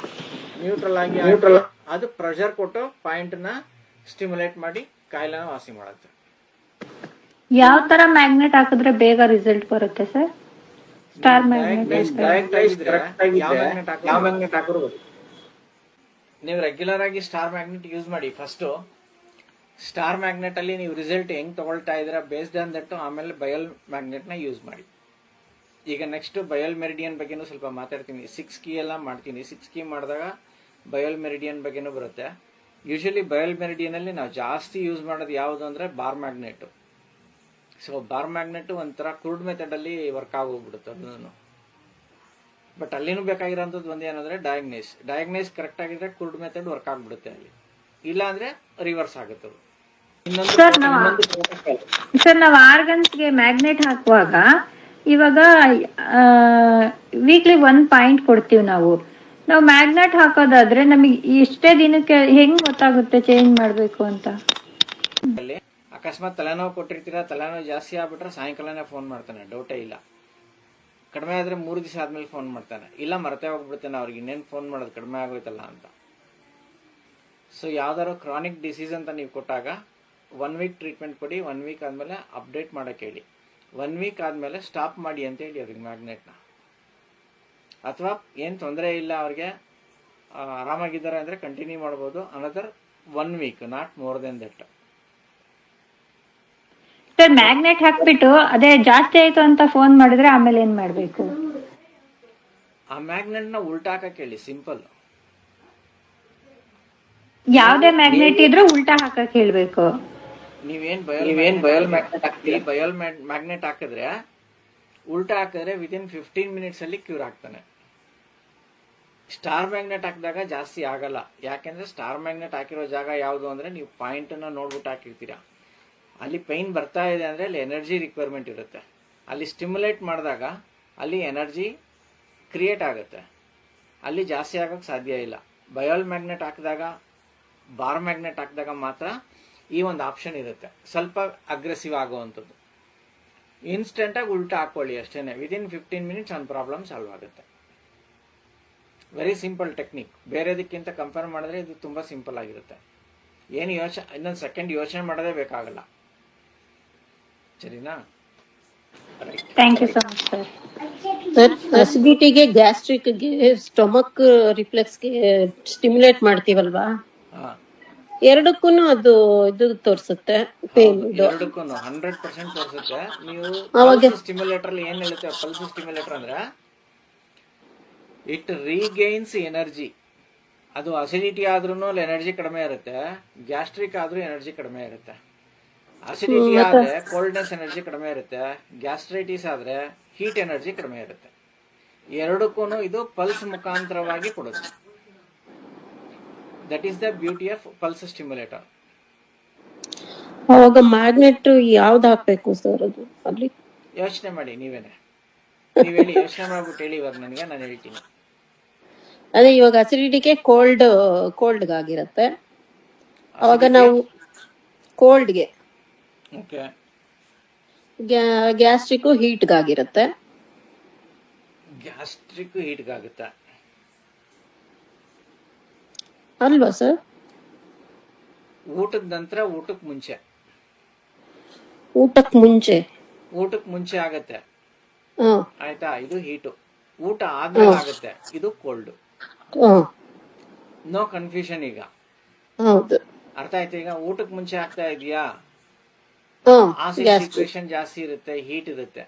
ಆಗಿ ಅದು ಪ್ರೆಷರ್ ಕೊಟ್ಟು ಪಾಯಿಂಟ್ನ ಸ್ಟಿಮ್ಯುಲೇಟ್ ಮಾಡಿ ಕಾಯಿಲೆನ ವಾಸಿ ಮಾಡುತ್ತೆ. ಯಾವ ತರ ಮ್ಯಾಗ್ನೆಟ್ ಹಾಕಿದ್ರೆ ಬೇಗ ರಿಸಲ್ಟ್ ಬರುತ್ತೆ ಸರ್? ಸ್ಟಾರ್ ಮ್ಯಾಗ್ನೆಟ್ ಹಾಕೋದು ನೀವು ರೆಗ್ಯುಲರ್ ಆಗಿ ಸ್ಟಾರ್ ಮ್ಯಾಗ್ನೆಟ್ ಯೂಸ್ ಮಾಡಿ. ಫಸ್ಟ್ ಸ್ಟಾರ್ ಮ್ಯಾಗ್ನೆಟ್ ಅಲ್ಲಿ ನೀವು ರಿಸಲ್ಟ್ ಹೆಂಗ್ ತಗೊಳ್ತಾ ಇದ್ದೀರಾ ಬೇಸ್ಡ್ ಆನ್ ದಟ್, ಆಮೇಲೆ ಬಯಲ್ ಮ್ಯಾಗ್ನೆಟ್ ನ ಯೂಸ್ ಮಾಡಿ. ಈಗ ನೆಕ್ಸ್ಟ್ ಬಯಲ್ ಮೆರಿಡಿಯನ್ ಬಗ್ಗೆನೂ ಸ್ವಲ್ಪ ಮಾತಾಡ್ತೀನಿ. 6 ಕೀ ಎಲ್ಲ ಮಾಡ್ತೀನಿ. 6 ಕೀ ಮಾಡಿದಾಗ ಬಯಲ್ ಮೆರಿಡಿಯನ್ ಬಗ್ಗೆನೂ ಬರುತ್ತೆ. ಯೂಶಲಿ ಬಯಲ್ ಮೆರಿಡಿಯನ್ ಅಲ್ಲಿ ನಾವು ಜಾಸ್ತಿ ಯೂಸ್ ಮಾಡೋದು ಯಾವುದು ಅಂದ್ರೆ bar magnet. So bar magnet ಒಂಥರ ಕ್ರೂಡ್ ಮೆಥಡ್ ಅಲ್ಲಿ ವರ್ಕ್ ಆಗೋಗ್ಬಿಡುತ್ತೆ ಅದನ್ನು. ಬಟ್ ಅಲ್ಲಿನೂ ಬೇಕಾಗಿರೋಂಥದ್ದು ಒಂದು ಏನಂದ್ರೆ ಡಯಾಗ್ನೈಸ್ ಕರೆಕ್ಟ್ ಆಗಿದ್ರೆ ಕ್ರೂಡ್ ಮೆಥಡ್ ವರ್ಕ್ ಆಗ್ಬಿಡುತ್ತೆ ಅಲ್ಲಿ, ಇಲ್ಲ ಅಂದ್ರೆ ರಿವರ್ಸ್ ಆಗುತ್ತೆ. ಸರ್ ನಾವು ಆರ್ಗನ್ಸ್ಗೆ ಮ್ಯಾಗ್ನೆಟ್ ಹಾಕುವಾಗ ಇವಾಗ ವೀಕ್ಲಿ 1 ಪಾಯಿಂಟ್ ಕೊಡ್ತೀವಿ ನಾವು ಮ್ಯಾಗ್ನೆಟ್ ಹಾಕೋದಾದ್ರೆ ನಮಗೆ ಇಷ್ಟೇ ದಿನಕ್ಕೆ ಹೆಂಗ್ ಗೊತ್ತಾಗುತ್ತೆ ಚೇಂಜ್ ಮಾಡ್ಬೇಕು ಅಂತ? ಅಕಸ್ಮಾತ್ ತಲೆನೋವು ಕೊಟ್ಟಿರ್ತೀರಾ, ತಲೆನೋವು ಜಾಸ್ತಿ ಆಗ್ಬಿಟ್ರೆ ಸಾಯಂಕಾಲನೇ ಫೋನ್ ಮಾಡ್ತಾನೆ, ಡೌಟೇ ಇಲ್ಲ. ಕಡಿಮೆ ಆದ್ರೆ 3 ದಿವಸ ಆದ್ಮೇಲೆ ಫೋನ್ ಮಾಡ್ತಾನೆ, ಇಲ್ಲ ಮರೆತೇ ಹೋಗ್ಬಿಡ್ತಾನೆ, ಅವ್ರಿಗೆ ಇನ್ನೇನು ಫೋನ್ ಮಾಡೋದು ಕಡಿಮೆ ಆಗೋಯ್ತಲ್ಲ ಅಂತ. ಸೊ ಯಾವ್ದಾದ್ರು ಕ್ರಾನಿಕ್ ಡಿಸೀಸ್ ಅಂತ ನೀವು ಕೊಟ್ಟಾಗ 1 ವೀಕ್ ಟ್ರೀಟ್ಮೆಂಟ್ ಕೊಡಿ. 1 ವೀಕ್ ಆದಮೇಲೆ ಅಪ್ಡೇಟ್ ಮಾಡೋಕ್ಕೆ ಹೇಳಿ. 1 ವೀಕ್ ಆದಮೇಲೆ ಸ್ಟಾಪ್ ಮಾಡಿ ಅಂತ ಹೇಳಿ ಅವ್ರಿಗೆ ಮ್ಯಾಗ್ನೆಟ್ನ. ಅಥವಾ ಏನು ತೊಂದರೆ ಇಲ್ಲ, ಅವ್ರಿಗೆ ಆರಾಮಾಗಿದ್ದಾರೆ ಅಂದರೆ ಕಂಟಿನ್ಯೂ ಮಾಡ್ಬೋದು. Another 1 week, not more than that. Sir magnet ಹಾಕ್ಬಿಟ್ಟು ಅದೇ ಜಾಸ್ತಿ ಆಯ್ತು ಅಂತ ಫೋನ್ ಮಾಡಿದ್ರೆ ಆಮೇಲೆ ಏನ್ ಮಾಡ್ಬೇಕು? ಆ ಮ್ಯಾಗ್ನೆಟ್ನ ಉಲ್ಟಾ ಹಾಕಕ್ಕೆ ಹೇಳಿ, ಸಿಂಪಲ್. ಯಾವ್ದೇ ಮ್ಯಾಗ್ನೆಟ್ ಇದ್ರೂ ಉಲ್ಟಾ ಹಾಕಕ್ ಹೇಳ್ಬೇಕು. ನೀವೇನ್ ಬಯಲ್ ಮ್ಯಾಗ್ನೆಟ್ ಹಾಕಿದ್ರೆ ಉಲ್ಟಾ ಹಾಕಿದ್ರೆ ವಿತಿನ್ 15 ಮಿನಿಟ್ಸ್ ಅಲ್ಲಿ ಕ್ಯೂರ್ ಆಗ್ತಾನೆ. ಸ್ಟಾರ್ ಮ್ಯಾಗ್ನೆಟ್ ಹಾಕಿದಾಗ ಜಾಸ್ತಿ ಆಗಲ್ಲ. ಯಾಕೆಂದ್ರೆ ಸ್ಟಾರ್ ಮ್ಯಾಗ್ನೆಟ್ ಹಾಕಿರೋ ಜಾಗ ಯಾವುದು ಅಂದ್ರೆ ನೀವು ಪಾಯಿಂಟ್ ಅನ್ನ ನೋಡ್ಬಿಟ್ಟು ಹಾಕಿರ್ತೀರಾ. ಅಲ್ಲಿ ಪೈನ್ ಬರ್ತಾ ಇದೆ ಅಂದ್ರೆ ಅಲ್ಲಿ ಎನರ್ಜಿ ರಿಕ್ವೈರ್ಮೆಂಟ್ ಇರುತ್ತೆ. ಅಲ್ಲಿ ಸ್ಟಿಮ್ಯುಲೇಟ್ ಮಾಡಿದಾಗ ಅಲ್ಲಿ ಎನರ್ಜಿ ಕ್ರಿಯೇಟ್ ಆಗುತ್ತೆ. ಅಲ್ಲಿ ಜಾಸ್ತಿ ಆಗೋಕ್ಕೆ ಸಾಧ್ಯ ಇಲ್ಲ. ಬಯೋಲ್ ಮ್ಯಾಗ್ನೆಟ್ ಹಾಕಿದಾಗ, ಬಾರ್ ಮ್ಯಾಗ್ನೆಟ್ ಹಾಕಿದಾಗ ಮಾತ್ರ ಈ ಒಂದು ಆಪ್ಷನ್ ಇರುತ್ತೆ, ಸ್ವಲ್ಪ ಅಗ್ರೆಸಿವ್ ಆಗುವಂಥದ್ದು. ಇನ್ಸ್ಟೆಂಟಾಗಿ ಉಲ್ಟಾ ಹಾಕೊಳ್ಳಿ ಅಷ್ಟೇ, ವಿದಿನ್ 15 ಮಿನಿಟ್ಸ್ ಒಂದು ಪ್ರಾಬ್ಲಮ್ ಸಾಲ್ವ್ ಆಗುತ್ತೆ. Very simple technique. ಬೇರೆದಕ್ಕಿಂತ ಕಂಪೇರ್ ಮಾಡಿದ್ರೆ ಇದು ತುಂಬ ಸಿಂಪಲ್ ಆಗಿರುತ್ತೆ. ಏನು ಇನ್ನೊಂದು ಸೆಕೆಂಡ್ ಯೋಚನೆ ಮಾಡೋದೇ ಬೇಕಾಗಲ್ಲ. ಸರಿನಾ? Thank you so much sir. Sir, ಅಸಿಡಿಟಿಗೆ, ಗ್ಯಾಸ್ಟ್ರಿಕ್ಗೆ, ಸ್ಟೊಮಕ್ ರಿಫ್ಲೆಕ್ಸ್ಗೆ ಸ್ಟಿಮ್ಯುಲೇಟ್ ಮಾಡ್ತೀವಲ್ವಾ, ಹಾಂ, ಎರಡಕ್ಕೂ ಅದು ಇದು ತೋರಿಸುತ್ತೆ ಪೇನ್ ಇದು. ಎರಡಕ್ಕೂ 100% ತೋರಿಸುತ್ತೆ. ನೀವು ಅವಾಗ ಪಲ್ಸ್ ಸ್ಟಿಮ್ಯುಲೇಟರ್ ಏನ್ ಹೇಳುತ್ತೆ, ಪಲ್ಸ್ ಸ್ಟಿಮ್ಯುಲೇಟರ್ ಅಂದ್ರೆ ಇಟ್ ರೀಗೈನ್ಸ್ ಎನರ್ಜಿ. ಅದು ಅಸಿಡಿಟಿ ಆದ್ರೂ ಎನರ್ಜಿ ಕಡಿಮೆ ಇರುತ್ತೆ, ಗ್ಯಾಸ್ಟ್ರಿಕ್ ಆದ್ರೂ ಎನರ್ಜಿ ಕಡಿಮೆ ಇರುತ್ತೆ. ಅಸಿಡಿಟಿ ಆದ್ರೆ ಕೋಲ್ಡ್ನೆಸ್ ಎನರ್ಜಿ ಕಡಿಮೆ ಇರುತ್ತೆ, ಗ್ಯಾಸ್ಟ್ರೈಟಿಸ್ ಆದ್ರೆ ಹೀಟ್ ಎನರ್ಜಿ ಕಡಿಮೆ ಇರುತ್ತೆ. ಎರಡಕ್ಕೂ ಇದು ಪಲ್ಸ್ ಮುಖಾಂತರವಾಗಿ ಕೊಡುತ್ತೆ. That is the beauty of pulse stimulator. ಅವಾಗ ಮ್ಯಾಗ್ನೆಟ್ ಯಾವ್ದು ಹಾಕ್ಬೇಕು ಸರ್ ಅದು ಅಲ್ಲಿ? ಯೋಚನೆ ಮಾಡಿ ನೀವೇನೆ, ನೀವ್ ಹೇಳಿ, ಯೋಚನೆ ಮಾಡ್ಬಿಟ್ಟು ಹೇಳಿ. ಇವಾಗ ನನಗೆ ನಾನು ಹೇಳ್ತೀನಿ. ಅದೇ ಇವಾಗ ಅಸಿಡಿಟಿಗೆ ಕೋಲ್ಡ್ಗಾಗಿರತ್ತೆ, ಅವಾಗ ನಾವು ಕೋಲ್ಡ್ಗೆ, ಓಕೆ, ಗ್ಯಾಸ್ಟ್ರಿಕ್ ಹೀಟ್ಗಾಗಿರತ್ತೆ ಗ್ಯಾಸ್ಟ್ರಿಕ್ ಹೀಟ್ಗಾಗುತ್ತೆ ಅಲ್ವಾ ಸರ್? ಊಟದ ನಂತರ, ಊಟಕ್ಕೆ ಮುಂಚೆ. ಊಟಕ್ಕೆ ಮುಂಚೆ ಆಗತ್ತೆ, ಹ, ಆಯ್ತಾ? ಇದು ಹೀಟು. ಊಟ ಆದ್ಮೇಲೆ ಆಗುತ್ತೆ, ಇದು ಕೋಲ್ಡ್. ಹ, ನೋ ಕನ್ಫ್ಯೂಷನ್. ಈಗ ಹೌದು. ಅರ್ಥ ಆಯ್ತು? ಈಗ ಊಟಕ್ಕೆ ಮುಂಚೆ ಆಗ್ತಾ ಇದೆಯಾ, ಹ, ಆಸಿಡ್ ಗ್ಯಾಸ್ಟ್ರಿಕ್. ಸಿಕ್ರೇಷನ್ ಜಾಸ್ತಿ ಇರುತ್ತೆ, ಹೀಟ್ ಇರುತ್ತೆ,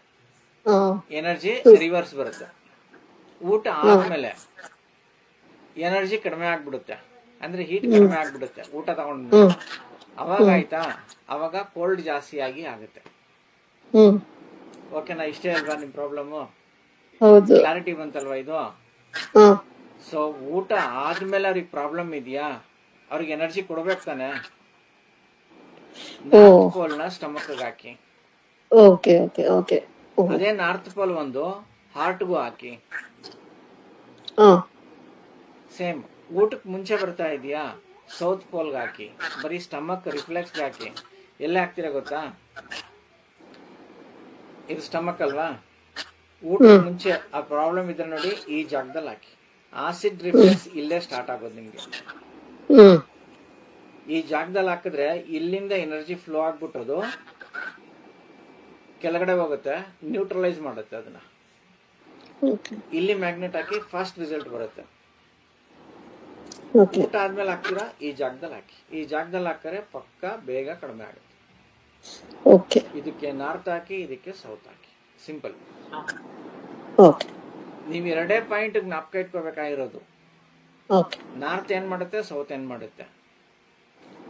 ಹ, ಎನರ್ಜಿ ರಿವರ್ಸ್ ಬರುತ್ತೆ. ಊಟ ಆದ್ಮೇಲೆ ಎನರ್ಜಿ ಕಡಿಮೆ ಆಗ್ಬಿಡುತ್ತೆ, ಅಂದ್ರೆ ಹೀಟ್ ಕಡಿಮೆ ಆಗ್ಬಿಡುತ್ತೆ ಊಟ ತಗೊಂಡ್ಮೇಲೆ. ಅವಾಗ ಆಯ್ತಾ, ಅವಾಗ ಕೋಲ್ಡ್ ಜಾಸ್ತಿ ಆಗುತ್ತೆ. ಹ್ಮ್, ಓಕೆನಾ? ಇಷ್ಟೇ ಅಲ್ವಾ ನಿಮ್ ಪ್ರಾಬ್ಲಮ್? ಹೌದು. ಕ್ಲಾರಿಟಿ ಬಂತಲ್ವಾ ಇದು? ಹ, ಸೊ ಊಟ ಆದ್ಮೇಲೆ ಅವ್ರಿಗೆ ಪ್ರಾಬ್ಲಮ್ ಇದೆಯಾ, ಅವ್ರಿಗೆ ಎನರ್ಜಿ ಕೊಡ್ಬೇಕು ತಾನೆ. ನಾರ್ತ್ ಪೋಲ್ ನ ಸ್ಟಮಕ್ ಹಾಕಿ, ಓಕೆ ಓಕೆ ಓಕೆ. ಅದೇ ನಾರ್ತ್ ಪೋಲ್ ಒಂದು ಹಾರ್ಟ್ಗೂ ಹಾಕಿ. ಹ, ಸೇಮ್. ಊಟಕ್ಕೆ ಮುಂಚೆ ಬರ್ತಾ ಇದೆಯಾ, ಸೌತ್ ಪೋಲ್ಗೆ ಹಾಕಿ, ಬರೀ ಸ್ಟಮಕ್ ರಿಫ್ಲೆಕ್ಸ್ಗೆ ಹಾಕಿ. ಎಲ್ಲ ಹಾಕ್ತೀರಾ ಗೊತ್ತಾ? ಇದು ಸ್ಟಮಕ್ ಅಲ್ವಾ? ಊಟಕ್ಕೆ ಮುಂಚೆ ಆ ಪ್ರಾಬ್ಲಮ್ ಇದ್ರೆ ನೋಡಿ, ಈ ಜಾಗದಲ್ಲಿ ಹಾಕಿ. ಆಸಿಡ್ ರಿಫ್ಲೆಕ್ಸ್ ಇಲ್ಲೇ ಸ್ಟಾರ್ಟ್ ಆಗೋದು ನಿಮ್ಗೆ. ಹ್ಮ್, ಈ ಜಾಗದಲ್ಲಿ ಹಾಕಿದ್ರೆ ಇಲ್ಲಿಂದ ಎನರ್ಜಿ ಫ್ಲೋ ಆಗ್ಬಿಟ್ಟದು ಕೆಳಗಡೆ ಹೋಗುತ್ತೆ, ನ್ಯೂಟ್ರಲೈಸ್ ಮಾಡುತ್ತೆ ಅದನ್ನ. ಓಕೆ ಇಲ್ಲಿ ಮ್ಯಾಗ್ನೆಟ್ ಹಾಕಿ ಫಾಸ್ಟ್ ರಿಸಲ್ಟ್ ಬರುತ್ತೆ. ಓಕೆ. ಊಟ ಆದ್ಮೇಲೆ ಹಾಕ್ತೀರಾ, ಈ ಜಾಗದಲ್ಲಿ ಹಾಕಿ. ಈ ಜಾಗದಲ್ಲಿ ಹಾಕಿದ್ರೆ ಪಕ್ಕ ಬೇಗ ಕಡಿಮೆ ಆಗುತ್ತೆ. ಓಕೆ ಇದಕ್ಕೆ ನಾರ್ತ್ ಹಾಕಿ, ಇದಕ್ಕೆ ಸೌತ್ ಹಾಕಿ. ಸಿಂಪಲ್. ಓಕೆ ನೀವು ಎರಡೇ ಪಾಯಿಂಟ್ ಜ್ಞಾಪಕ ಇಟ್ಕೋಬೇಕಾಗಿರೋದು. ಓಕೆ. ನಾರ್ತ್ ಏನ್ ಮಾಡುತ್ತೆ, ಸೌತ್ ಏನ್ ಮಾಡುತ್ತೆ.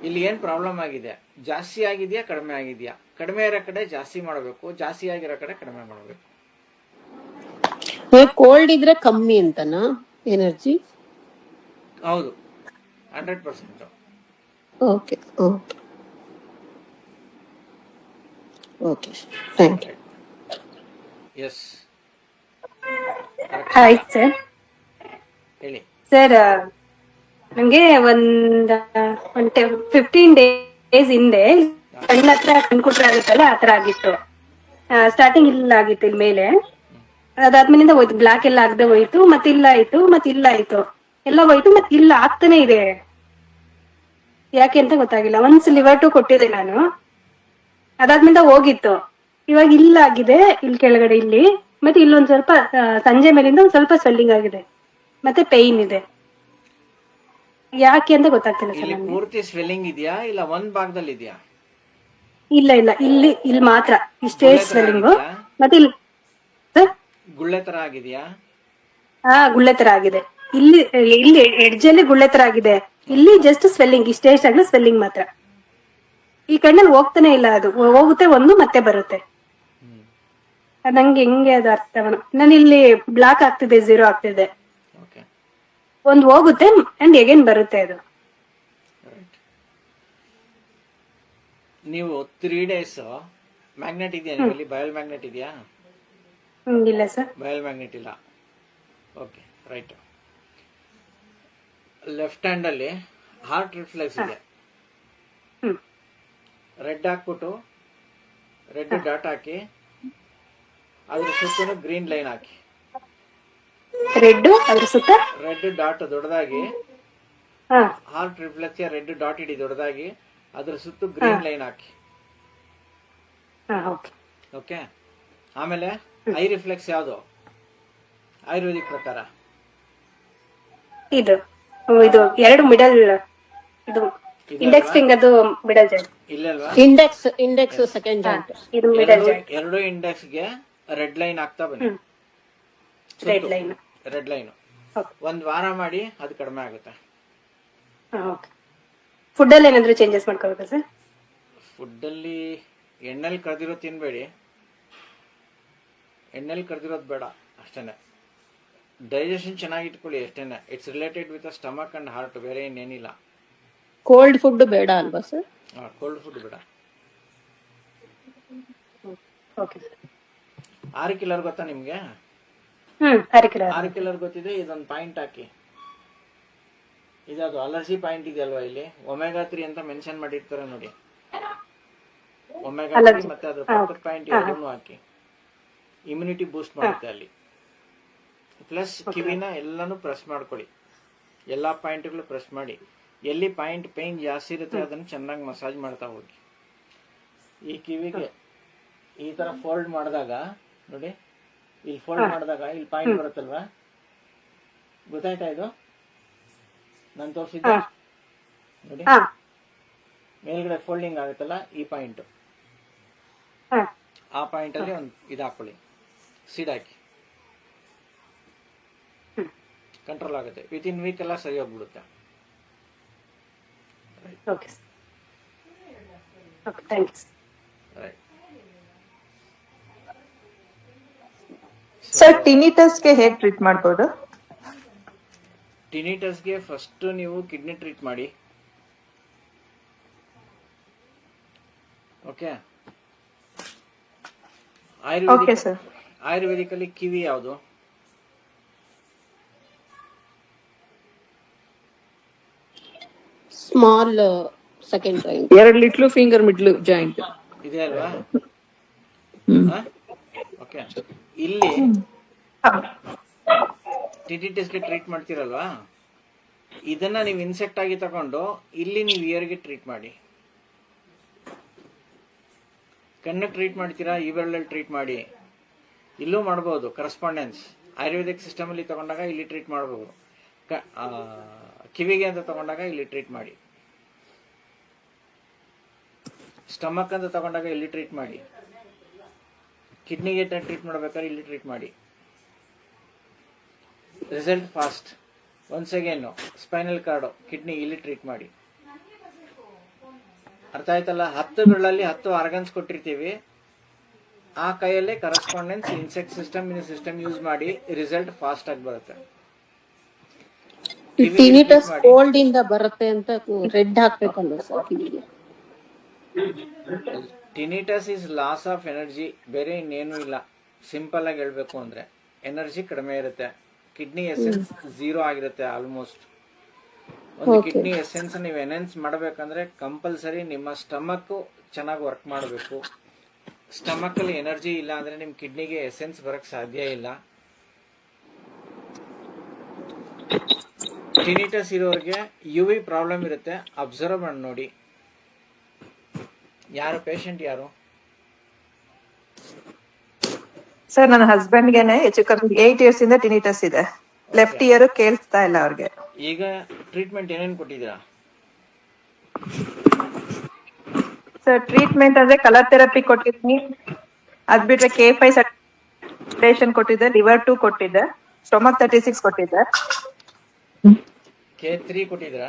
ಇಲ್ಲಿ ಏನ್ ಪ್ರಾಬ್ಲಮ್ ಆಗಿದೆ, ಜಾಸ್ತಿ ಆಗಿದೆಯಾ ಕಡಿಮೆ ಆಗಿದೆಯಾ? ಕಡಿಮೆ ಇರೋ ಕಡೆ ಜಾಸ್ತಿ ಮಾಡಬೇಕು, ಜಾಸ್ತಿ ಆಗಿರೋ ಕಡೆ ಕಡಿಮೆ ಮಾಡಬೇಕು. ಕೋಲ್ಡ್ ಇದ್ರೆ ಕಮ್ಮಿ ಅಂತನಾ ಎನರ್ಜಿ? ಹೌದು, 100%. Okay okay okay. Thank you. Yes, ಆಯ್ತು ಸರ್. ಹೇಳಿ. ಸರ್, ನಂಗೆ ಒಂದ್ 15 ಡೇಸ್ ಹಿಂದೆ ಕಣ್ಣ ಹತ್ರ ಕಣ್ಕುಟ್ರೆ ಆಗುತ್ತಲ್ಲ, ಆತರ ಆಗಿತ್ತು. ಸ್ಟಾರ್ಟಿಂಗ್ ಇಲ್ಲ ಆಗಿತ್ತು ಇಲ್ಲಿ ಮೇಲೆ, ಅದಾದ್ಮೇಲಿಂದ ಹೋಯ್ತು. ಬ್ಲಾಕ್ ಎಲ್ಲ ಆಗದೆ ಹೋಯ್ತು, ಮತ್ತೆ ಇಲ್ಲ ಆಯ್ತು, ಮತ್ತೆ ಇಲ್ಲ ಆಯ್ತು, ಎಲ್ಲ ಹೋಯ್ತು, ಮತ್ತೆ ಇಲ್ಲ ಆಗ್ತಾನೆ ಇದೆ. ಯಾಕೆ ಅಂತ ಗೊತ್ತಾಗಿಲ್ಲ. ಒಂದ್ಸ್ ಲಿವರ್ ಟು ಕೊಟ್ಟಿದ್ದೆ ನಾನು, ಅದಾದ್ಮೇಲೆ ಹೋಗಿತ್ತು. ಇವಾಗ ಇಲ್ಲ ಆಗಿದೆ ಇಲ್ಲಿ ಕೆಳಗಡೆ, ಇಲ್ಲಿ ಮತ್ತೆ ಇಲ್ಲೊಂದ್ ಸ್ವಲ್ಪ ಸಂಜೆ ಮೇಲಿಂದ ಒಂದ್ ಸ್ವಲ್ಪ ಸ್ವೆಲ್ಲಿಂಗ್ ಆಗಿದೆ, ಮತ್ತೆ ಪೇಯ್ನ್ ಇದೆ. ಯಾಕೆ ಅಂತ ಗೊತ್ತಾಗ್ತಿಲ್ಲ ಸರ್ ಇಲ್ಲಿ ನನಗೆ. ಪೂರ್ತಿ ಸ್ವೆಲ್ಲಿಂಗ್ ಇದೆಯಾ, ಇಲ್ಲ ಒಂದ್ ಭಾಗದಲ್ಲಿ ಇದೆಯಾ? ಇಲ್ಲ ಇಲ್ಲ, ಇಲ್ಲಿ ಮಾತ್ರ ಇಷ್ಟೇ ಗುಳ್ಳೆ ತರ ಸ್ವೆಲ್ಲಿಂಗು. ಆಗಿದ್ಯಾ? ಮತ್ತೆ ಇಲ್ಲಿ ಸರ್, ಗುಳ್ಳೆ ತರ ಆಗಿದೆಯಾ? ಹಾ, ಗುಳ್ಳೆ ತರ ಆಗಿದೆ. ಇಲ್ಲಿ ಎಡ್ಜಲ್ಲಿ ಗುಳ್ಳೆ ತರ ಆಗಿದೆ, ಇಲ್ಲಿ ಜಸ್ಟ್ ಸ್ವೆಲ್ಲಿಂಗ್, ಇಷ್ಟೇ ಆಗಲಿ ಸ್ವೆಲ್ಲಿಂಗ್ ಮಾತ್ರ. ಈ ಕಣ್ಣಲ್ಲಿ ಹೋಗ್ತಾನೆ ಇಲ್ಲ, ಅದು ಹೋಗುತ್ತೆ ಒಂದು ಮತ್ತೆ ಬರುತ್ತೆ. ಅದ್ ನಂಗೆ ಹೆಂಗೆ ಅದು ಅರ್ಥ ನಾನು ಇಲ್ಲಿ ಬ್ಲಾಕ್ ಆಗ್ತಿದೆ, 0 ಆಗ್ತಿದೆ, ಓಕೆ, ಒಂದು ಹೋಗುತ್ತೆ ಅಂಡ್ ಎಗೇನ್ ಬರುತ್ತೆ ಅದು. ರೈಟ್. ನೀವು 3 ಡೇಸ್ ಮ್ಯಾಗ್ನೆಟ್ ಇದೆಯಾ ನಿಮ್ಮಲ್ಲಿ? ಬಯಲ್ ಮ್ಯಾಗ್ನೆಟ್ ಇದೆಯಾ? ಇಲ್ಲ ಸರ್. ಬಯಲ್ ಮ್ಯಾಗ್ನೆಟ್ ಇಲ್ಲ. Okay, right. ಲೆಫ್ಟ್ ಹ್ಯಾಂಡ್ ಅಲ್ಲಿ ಹಾರ್ಟ್ ರಿಫ್ಲೆಕ್ಸ್ ಇದೆ. ಹ್ಮ್ ರೆಡ್ ಹಾಕ್ಬಿಟ್ಟು ರೆಡ್ ಡಾಟ್ ಹಾಕಿ ಅದ್ರ ಸುತ್ತಲೂ ಗ್ರೀನ್ ಲೈನ್ ಹಾಕಿ. ರೆಡ್ ಅದ್ರ ಸುತ್ತ. ರೆಡ್ ಡಾಟ್ ದೊಡ್ಡದಾಗಿ ಹಾ ಹಾರ್ಟ್ ರಿಫ್ಲೆಕ್ಸ್ ರೆಡ್ ಡಾಟ್ ಇಡಿ ದೊಡ್ಡದಾಗಿ ಅದ್ರ ಸುತ್ತು ಗ್ರೀನ್ ಲೈನ್ ಹಾಕಿ. ಹಾ ಓಕೆ. ಓಕೆ. ಆಮೇಲೆ ಐ ರಿಫ್ಲೆಕ್ಸ್ ಯಾವುದು ಆಯುರ್ವೇದಿಕ್ ಪ್ರಕಾರ? ಇದು ಇದು ಎರಡು ಮಿಡಲ್, ಇದು ಇಂಡೆಕ್ಸ್ ಫಿಂಗರ್ದು ಮಿಡಲ್ ಜಾಯಿಂಟ್. ಇಲ್ಲಲ್ವಾ? Index second joint. ಇದು ಮಿಡಲ್ ಜಾಯಿಂಟ್. ಎರಡು ಇಂಡೆಕ್ಸ್ಗೆ ರೆಡ್ ಲೈನ್ ಆಗ್ತಾ ಬನ್ನಿ. Red line. Red line Okay. ಒಂದ್ ವಾರ ಮಾಡಿ ಅದು ಕಡಿಮೆ ಆಗುತ್ತೆ. ಓಕೆ. ಫುಡ್ ಅಲ್ಲಿ ಏನಾದ್ರು ಚೇಂಜಸ್ ಮಾಡ್ಕೋಬೇಕಾ ಸರ್? ಫುಡ್ ಅಲ್ಲಿ ಎಣ್ಣೆಲಿ ಕರೆದಿರೋದು ತಿನ್ಬೇಡಿ, ಎಣ್ಣೆಲಿ ಕರೆದಿರೋದು ಬೇಡ ಅಷ್ಟೇನೆ. ಡೈಜೆಷನ್ ಚೆನ್ನಾಗಿ ಇಟ್ಕೊಳ್ಳಿ ಅಷ್ಟೇನೆ. It's related with stomach and heart, ಬೇರೆ ಇನ್ನೇನಿಲ್ಲ. ಕೋಲ್ಡ್ ಫುಡ್ ಬೇಡ ಅಲ್ವಾ ಸರ್? ಕೋಲ್ಡ್ ಫುಡ್ ಬೇಡ. ಓಕೆ. 6 ಕಿಲರ್ ಗೊತ್ತಾ ನಿಮ್ಗೆ? ಹರಿಕಿಲ್ಲ. 6 ಕಿಲರ್ ಗೊತ್ತಿದೆ. ಇದೊಂದು ಪಾಯಿಂಟ್ ಹಾಕಿ. ಇದದು ಅಲರ್ಜಿ ಪಾಯಿಂಟ್ ಇದೆಯಲ್ವಾ, ಇಲ್ಲಿ ಒಮೆಗಾ 3 ಅಂತ ಮೆನ್ಷನ್ ಮಾಡಿರ್ತಾರೆ ನೋಡಿ. ಒಮೆಗಾ 3 ಮತ್ತೆ ಅದ್ರ ಪಕ್ಕದ ಪಾಯಿಂಟ್ ಎರಡನ್ನೂ ಹಾಕಿ. ಇಮ್ಯುನಿಟಿ ಬೂಸ್ಟ್ ಮಾಡುತ್ತೆ ಅಲ್ಲಿ. ಪ್ಲಸ್ ಕಿವಿನ ಎಲ್ಲಾನು ಪ್ರೆಸ್ ಮಾಡ್ಕೊಳ್ಳಿ. ಎಲ್ಲಾ ಪಾಯಿಂಟ್ಗಳು ಪ್ರೆಸ್ ಮಾಡಿ. ಎಲ್ಲಿ ಪಾಯಿಂಟ್ ಪೈನ್ ಜಾಸ್ತಿ ಇರುತ್ತೆ ಅದನ್ನು ಚೆನ್ನಾಗಿ ಮಸಾಜ್ ಮಾಡ್ತಾ ಹೋಗಿ. ಈ ಕಿವಿಗೆ ಈ ತರ ಫೋಲ್ಡ್ ಮಾಡಿದಾಗ ನೋಡಿ, ಇಲ್ಲಿ ಫೋಲ್ಡ್ ಮಾಡಿದಾಗ ಇಲ್ಲಿ ಪಾಯಿಂಟ್ ಬರುತ್ತಲ್ವಾ, ಗೊತ್ತಾಯ್ತಾ? ಇದು ನಾನು ತೋರಿಸಿದ್ದೆ ನೋಡಿ, ಮೇಲ್ಗಡೆ ಫೋಲ್ಡಿಂಗ್ ಆಗುತ್ತಲ್ಲ, ಈ ಪಾಯಿಂಟ್, ಆ ಪಾಯಿಂಟ್ ಅಲ್ಲಿ ಒಂದು ಇದು ಹಾಕೊಳ್ಳಿ, ಸೀಡ್ ಹಾಕಿ. ಕಂಟ್ರೋಲ್ ಆಗುತ್ತೆ. ವಿತಿನ್ ವೀಕ್ ಎಲ್ಲ ಸರಿ ಹೋಗ್ಬಿಡುತ್ತೆ. Okay okay, thanks. Right. Sir ಟಿನಿಟಸ್ಗೆ ಹೇಗೆ ಟ್ರೀಟ್ ಮಾಡ್ಬೋದು? ಟಿನಿಟಸ್ಗೆ ಫಸ್ಟ್ ನೀವು ಕಿಡ್ನಿ ಟ್ರೀಟ್ ಮಾಡಿ. ಓಕೆ. Okay sir. ಆಯುರ್ವೇದಿಕ್ ಅಲ್ಲಿ ಕಿವಿ ಯಾವುದು? Small second joint. 2 little finger middle joint ಇದೆ ಅಲ್ವಾ? ಓಕೆ. ಇಲ್ಲಿ ಟಿಟಿಟಿಸ್ಗೆ ಟ್ರೀಟ್ ಮಾಡ್ತೀರಲ್ವಾ, ಇದನ್ನ ನೀವು ಇನ್ಸೆಕ್ಟ್ ಆಗಿ ತಗೊಂಡು ಇಲ್ಲಿ ನೀವು ಇಯರ್ಗೆ ಟ್ರೀಟ್ ಮಾಡಿ. ಕಣ್ಣು ಟ್ರೀಟ್ ಮಾಡ್ತೀರಾ, ಈ ಬೆರಳಲ್ಲಿ ಟ್ರೀಟ್ ಮಾಡಿ. ಇಲ್ಲೂ ಮಾಡ್ಬೋದು ಕರೆಸ್ಪಾಂಡೆನ್ಸ್. ಆಯುರ್ವೇದಿಕ್ ಸಿಸ್ಟಮ್ ಅಲ್ಲಿ ತಗೊಂಡಾಗ ಇಲ್ಲಿ ಟ್ರೀಟ್ ಮಾಡಬಹುದು. ಕಿವಿಗೆ ಅಂತ ತಗೊಂಡಾಗ ಇಲ್ಲಿ ಟ್ರೀಟ್ ಮಾಡಿ. ಸ್ಟಮಕ್ ಅಂತ ತಗೊಂಡಾಗ ಇಲ್ಲಿ ಟ್ರೀಟ್ ಮಾಡಿ. ಕಿಡ್ನಿಗೆ ಟ್ರೀಟ್ ಮಾಡ್ಬೇಕಾದ್ರೆ ಇಲ್ಲಿ ಟ್ರೀಟ್ ಮಾಡಿ. Result fast. Once again spinal card, kidney ಇಲ್ಲಿ ಟ್ರೀಟ್ ಮಾಡಿ. ಅರ್ಥ ಆಯ್ತಲ್ಲ? 10 ಬೆರಳಲ್ಲಿ 10 ಆರ್ಗನ್ಸ್ ಕೊಟ್ಟಿರ್ತೀವಿ. ಆ ಕೈಯಲ್ಲೇ ಕರೆಸ್ಪಾಂಡೆನ್ಸ್ ಇನ್ಸೆಕ್ಟ್ ಸಿಸ್ಟಮ್ ಯೂಸ್ ಮಾಡಿ. ರಿಸಲ್ಟ್ ಫಾಸ್ಟ್ ಆಗಿ ಬರುತ್ತೆ. ಟಿನಿಟಸ್ ಕೋಲ್ಡ್ ಇಂದ ಬರುತ್ತೆ ಅಂತ ರೆಡ್ ಹಾಕ್ಬೇಕಲ್ವ ಸರ್ ಕಿವಿಗೆ? ಟಿನಿಟಸ್ ಇಸ್ ಲಾಸ್ ಆಫ್ ಎನರ್ಜಿ, ಬೇರೆ ಇನ್ನೇನು ಇಲ್ಲ. ಸಿಂಪಲ್ ಆಗಿ ಹೇಳ್ಬೇಕು ಅಂದ್ರೆ ಎನರ್ಜಿ ಕಡಿಮೆ ಇರುತ್ತೆ. ಕಿಡ್ನಿ ಎಸೆನ್ಸ್ 0 ಆಗಿರುತ್ತೆ ಆಲ್ಮೋಸ್ಟ್. ಒಂದು ಕಿಡ್ನಿ ಎಸೆನ್ಸ್ ನೀವು ಎನ್ಹೆನ್ಸ್ ಮಾಡಬೇಕಂದ್ರೆ ಕಂಪಲ್ಸರಿ ನಿಮ್ಮ ಸ್ಟಮಕ್ ಚೆನ್ನಾಗಿ ವರ್ಕ್ ಮಾಡಬೇಕು. ಸ್ಟಮಕ್ ಅಲ್ಲಿ ಎನರ್ಜಿ ಇಲ್ಲ ಅಂದ್ರೆ ನಿಮ್ ಕಿಡ್ನಿಗೆ ಎಸೆನ್ಸ್ ಬರಕ್ ಸಾಧ್ಯ ಇಲ್ಲ. ಟಿನಿಟಸ್ ಇರೋರಿಗೆ ಯುವಿ ಪ್ರಾಬ್ಲಮ್ ಇರುತ್ತೆ, ಅಬ್ಸರ್ವ್ ಮಾಡಿ ನೋಡಿ. ಯಾರು ಪೇಷಂಟ್ ಯಾರು? ಸರ್ ನನ್ನ ಹಸ್ಬೆಂಡ್ಗೆನೆ ಹೆಚ್ಚು ಕಮ್ಮಿ 8 ಇಯರ್ಸ್ ಇಂದ ಟಿನಿಟಸ್ ಇದೆ. ಲೆಫ್ಟ್ ಇಯರ್ ಕೇಳಿಸ್ತಾ ಇಲ್ಲ ಅವ್ರಿಗೆ. ಈಗ ಟ್ರೀಟ್ಮೆಂಟ್ ಏನೇನು ಕೊಟ್ಟಿದ್ದೀರಾ ಸರ್? ಟ್ರೀಟ್ಮೆಂಟ್ ಅಂದ್ರೆ ಕಲರ್ ಥೆರಪಿ ಕೊಟ್ಟಿದ್ದೀನಿ, ಅದ್ ಬಿಟ್ರೆ K5 ಸರ್ಟಿಫಿಕೇಶನ್ ಕೊಟ್ಟಿದ್ದೆ, ಲಿವರ್ 2 ಕೊಟ್ಟಿದ್ದೆ, ಸ್ಟೊಮಕ್ 36 ಕೊಟ್ಟಿದ್ದೆ, K3 ಕೊಟ್ಟಿದ್ದೀರಾ?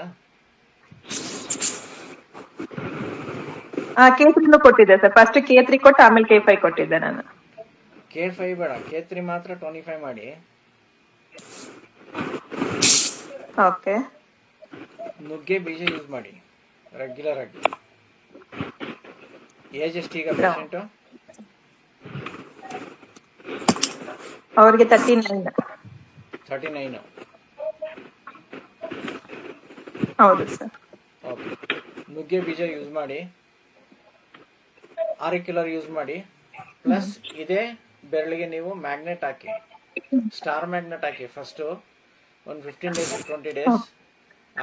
K3 ಕೊಟ್ಟಿದ್ದೆ ಸರ್. ಫಸ್ಟ್ K3 ಕೊಟ್ಟು ಆಮೇಲೆ K5 ಕೊಟ್ಟಿದ್ದೆ ನಾನು. K5 ಬೇಡ, K3 ಮಾತ್ರ 25 ಮಾಡಿ. ಓಕೆ. ನುಗ್ಗೆ ಬೀಜ ಯೂಸ್ ಮಾಡಿ ರೆಗ್ಯುಲರ್ ಆಗಿ. ಏಜ್ ಎಷ್ಟು ಈಗ ಪೇಷಂಟ್? ಅವ್ರಿಗೆ 39. 39. ಹೌದು ಸರ್. ಓಕೆ, ನುಗ್ಗೆ ಬೀಜ ಯೂಸ್ ಮಾಡಿ, ಆರಿಕ್ಯುಲರ್ ಯೂಸ್ ಮಾಡಿ, ಪ್ಲಸ್ ಇದೇ ಬೆರಳಿಗೆ ನೀವು ಮ್ಯಾಗ್ನೆಟ್ ಹಾಕಿ, ಸ್ಟಾರ್ ಮ್ಯಾಗ್ನೆಟ್ ಹಾಕಿ ಫಸ್ಟು ಒಂದು 15 days 20 days.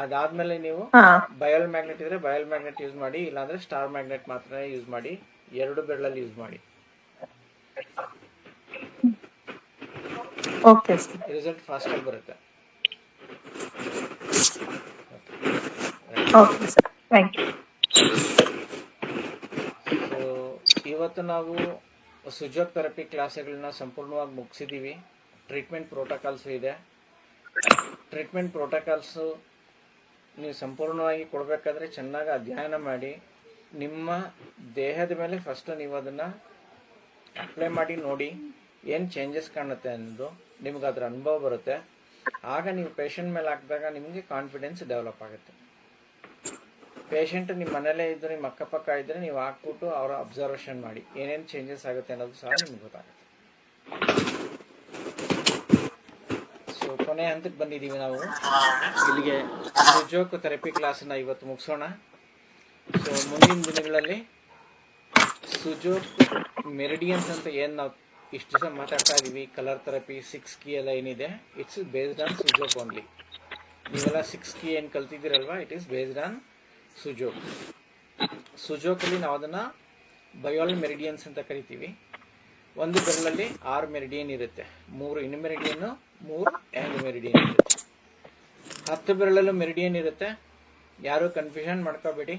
ಅದಾದ್ಮೇಲೆ ನೀವು ಹಾ ಬಯಲ್ ಮ್ಯಾಗ್ನೆಟ್ ಇದ್ರೆ ಬಯಲ್ ಮ್ಯಾಗ್ನೆಟ್ ಯೂಸ್ ಮಾಡಿ, ಇಲ್ಲಾಂದ್ರೆ ಸ್ಟಾರ್ ಮ್ಯಾಗ್ನೆಟ್ ಮಾತ್ರ ಯೂಸ್ ಮಾಡಿ, 2 ಬೆರಳಲ್ಲಿ ಯೂಸ್ ಮಾಡಿ. Okay sir. ರಿಸಲ್ಟ್ ಫಾಸ್ಟ್ ಆಗಿ ಬರುತ್ತೆ. Okay sir, thank you. So ಇವತ್ತು ನಾವು ಸುಜೋಕ್ ಥೆರಪಿ ಕ್ಲಾಸ್ಗಳನ್ನ ಸಂಪೂರ್ಣವಾಗಿ ಮುಗಿಸಿದ್ದೀವಿ. ಟ್ರೀಟ್ಮೆಂಟ್ ಪ್ರೋಟೋಕಾಲ್ಸು ಇದೆ. ಟ್ರೀಟ್ಮೆಂಟ್ ಪ್ರೋಟೋಕಾಲ್ಸು ನೀವು ಸಂಪೂರ್ಣವಾಗಿ ಕೊಡಬೇಕಾದ್ರೆ ಚೆನ್ನಾಗಿ ಅಧ್ಯಯನ ಮಾಡಿ, ನಿಮ್ಮ ದೇಹದ ಮೇಲೆ ಫಸ್ಟು ನೀವು ಅದನ್ನು ಅಪ್ಲೈ ಮಾಡಿ ನೋಡಿ ಏನು ಚೇಂಜಸ್ ಕಾಣುತ್ತೆ ಅನ್ನೋದು ನಿಮ್ಗೆ ಅದರ ಅನುಭವ ಬರುತ್ತೆ. ಆಗ ನೀವು ಪೇಷಂಟ್ ಮೇಲೆ ಹಾಕಿದಾಗ ನಿಮಗೆ ಕಾನ್ಫಿಡೆನ್ಸ್ ಡೆವಲಪ್ ಆಗುತ್ತೆ. ಪೇಷಂಟ್ ನಿಮ್ಮ ಮನೇಲೇ ಇದ್ದು ನಿಮ್ಮ ಅಕ್ಕಪಕ್ಕ ಇದ್ದರೆ ನೀವು ಹಾಕ್ಬಿಟ್ಟು ಅವರ ಅಬ್ಸರ್ವೇಷನ್ ಮಾಡಿ ಏನೇನು ಚೇಂಜಸ್ ಆಗುತ್ತೆ ಅನ್ನೋದು ಸಹ ನಿಮ್ಗೆ ಗೊತ್ತಾಗುತ್ತೆ. ಸೊ ಕೊನೆ ಹಂತಕ್ಕೆ ಬಂದಿದ್ದೀವಿ ನಾವು. ಇಲ್ಲಿಗೆ ಸುಜೋಕ್ ಥೆರಪಿ ಕ್ಲಾಸನ್ನ ಇವತ್ತು ಮುಗಿಸೋಣ. ಸೊ ಮುಂದಿನ ದಿನಗಳಲ್ಲಿ ಸುಜೋಕ್ ಮೆರಿಡಿಯನ್ಸ್ ಅಂತ ಏನು ನಾವು ಇಷ್ಟು ದಿವಸ ಮಾತಾಡ್ತಾ ಇದ್ದೀವಿ, ಕಲರ್ ಥೆರಪಿ 6 ಕೀ ಎಲ್ಲ ಏನಿದೆ, ಇಟ್ಸ್ ಬೇಸ್ಡ್ ಆನ್ ಸುಜೋಕ್ ಓನ್ಲಿ. ನೀವೆಲ್ಲ 6 ಕೀ ಏನು ಕಲ್ತಿದ್ದೀರಲ್ವಾ, ಇಟ್ ಈಸ್ ಬೇಸ್ಡ್ ಆನ್ ಸುಜೋಕ್. ಸುಜೋಕಲ್ಲಿ ನಾವು ಅದನ್ನು ಬಯೋಲ್ ಮೆರಿಡಿಯನ್ಸ್ ಅಂತ ಕರಿತೀವಿ. ಒಂದು ಬೆರಳಲ್ಲಿ 6 ಮೆರಿಡಿಯನ್ ಇರುತ್ತೆ, 3 ಇನ್ ಮೆರಿಡಿಯನ್ನು, 3 ಯಾಂಗ್ ಮೆರಿಡಿಯನ್ ಇರುತ್ತೆ. 10 ಬೆರಳಲ್ಲೂ ಮೆರಿಡಿಯನ್ ಇರುತ್ತೆ. ಯಾರು ಕನ್ಫ್ಯೂಷನ್ ಮಾಡ್ಕೋಬೇಡಿ.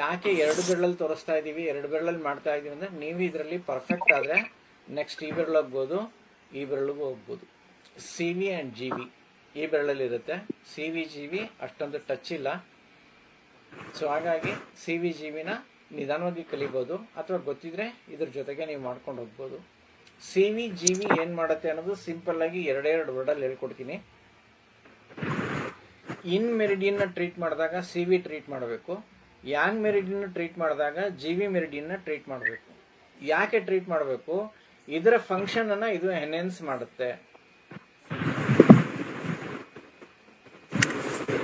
ಯಾಕೆ 2 ಬೆರಳಲ್ಲಿ ತೋರಿಸ್ತಾ ಇದ್ದೀವಿ, 2 ಬೆರಳಲ್ಲಿ ಮಾಡ್ತಾ ಇದ್ದೀವಿ ಅಂದರೆ, ನೀವು ಇದರಲ್ಲಿ ಪರ್ಫೆಕ್ಟ್ ಆದರೆ ನೆಕ್ಸ್ಟ್ ಈ ಬೆರಳು ಹೋಗ್ಬೋದು, ಈ ಬೆರಳಿಗೂ ಹೋಗ್ಬೋದು. CV ಆ್ಯಂಡ್ GB ಈ ಬೆರಳಲ್ಲಿ ಇರುತ್ತೆ. CV GB ಅಷ್ಟೊಂದು ಟಚ್ ಇಲ್ಲ. ಸೊ ಹಾಗಾಗಿ CV GBನ ನಿಧಾನವಾಗಿ ಕಲಿಬೋದು, ಅಥವಾ ಗೊತ್ತಿದ್ರೆ ಇದ್ರ ಜೊತೆಗೆ ನೀವು ಮಾಡ್ಕೊಂಡು ಹೋಗ್ಬೋದು. CV GB ಏನು ಮಾಡುತ್ತೆ ಅನ್ನೋದು ಸಿಂಪಲ್ ಆಗಿ 2 ವರ್ಡಲ್ಲಿ ಹೇಳ್ಕೊಡ್ತೀನಿ. ಇನ್ ಮೆರಿಡಿಯನ್ನ ಟ್ರೀಟ್ ಮಾಡಿದಾಗ CV ಟ್ರೀಟ್ ಮಾಡಬೇಕು, ಯಾಂಗ್ ಮೆರಿಡಿಯನ್ನ ಟ್ರೀಟ್ ಮಾಡಿದಾಗ GB ಮೆರಿಡಿಯನ್ನ ಟ್ರೀಟ್ ಮಾಡಬೇಕು. ಯಾಕೆ ಟ್ರೀಟ್ ಮಾಡಬೇಕು? ಇದರ ಫಂಕ್ಷನ್ ಅನ್ನ ಇದು ಎನ್ಹೆನ್ಸ್ ಮಾಡುತ್ತೆ.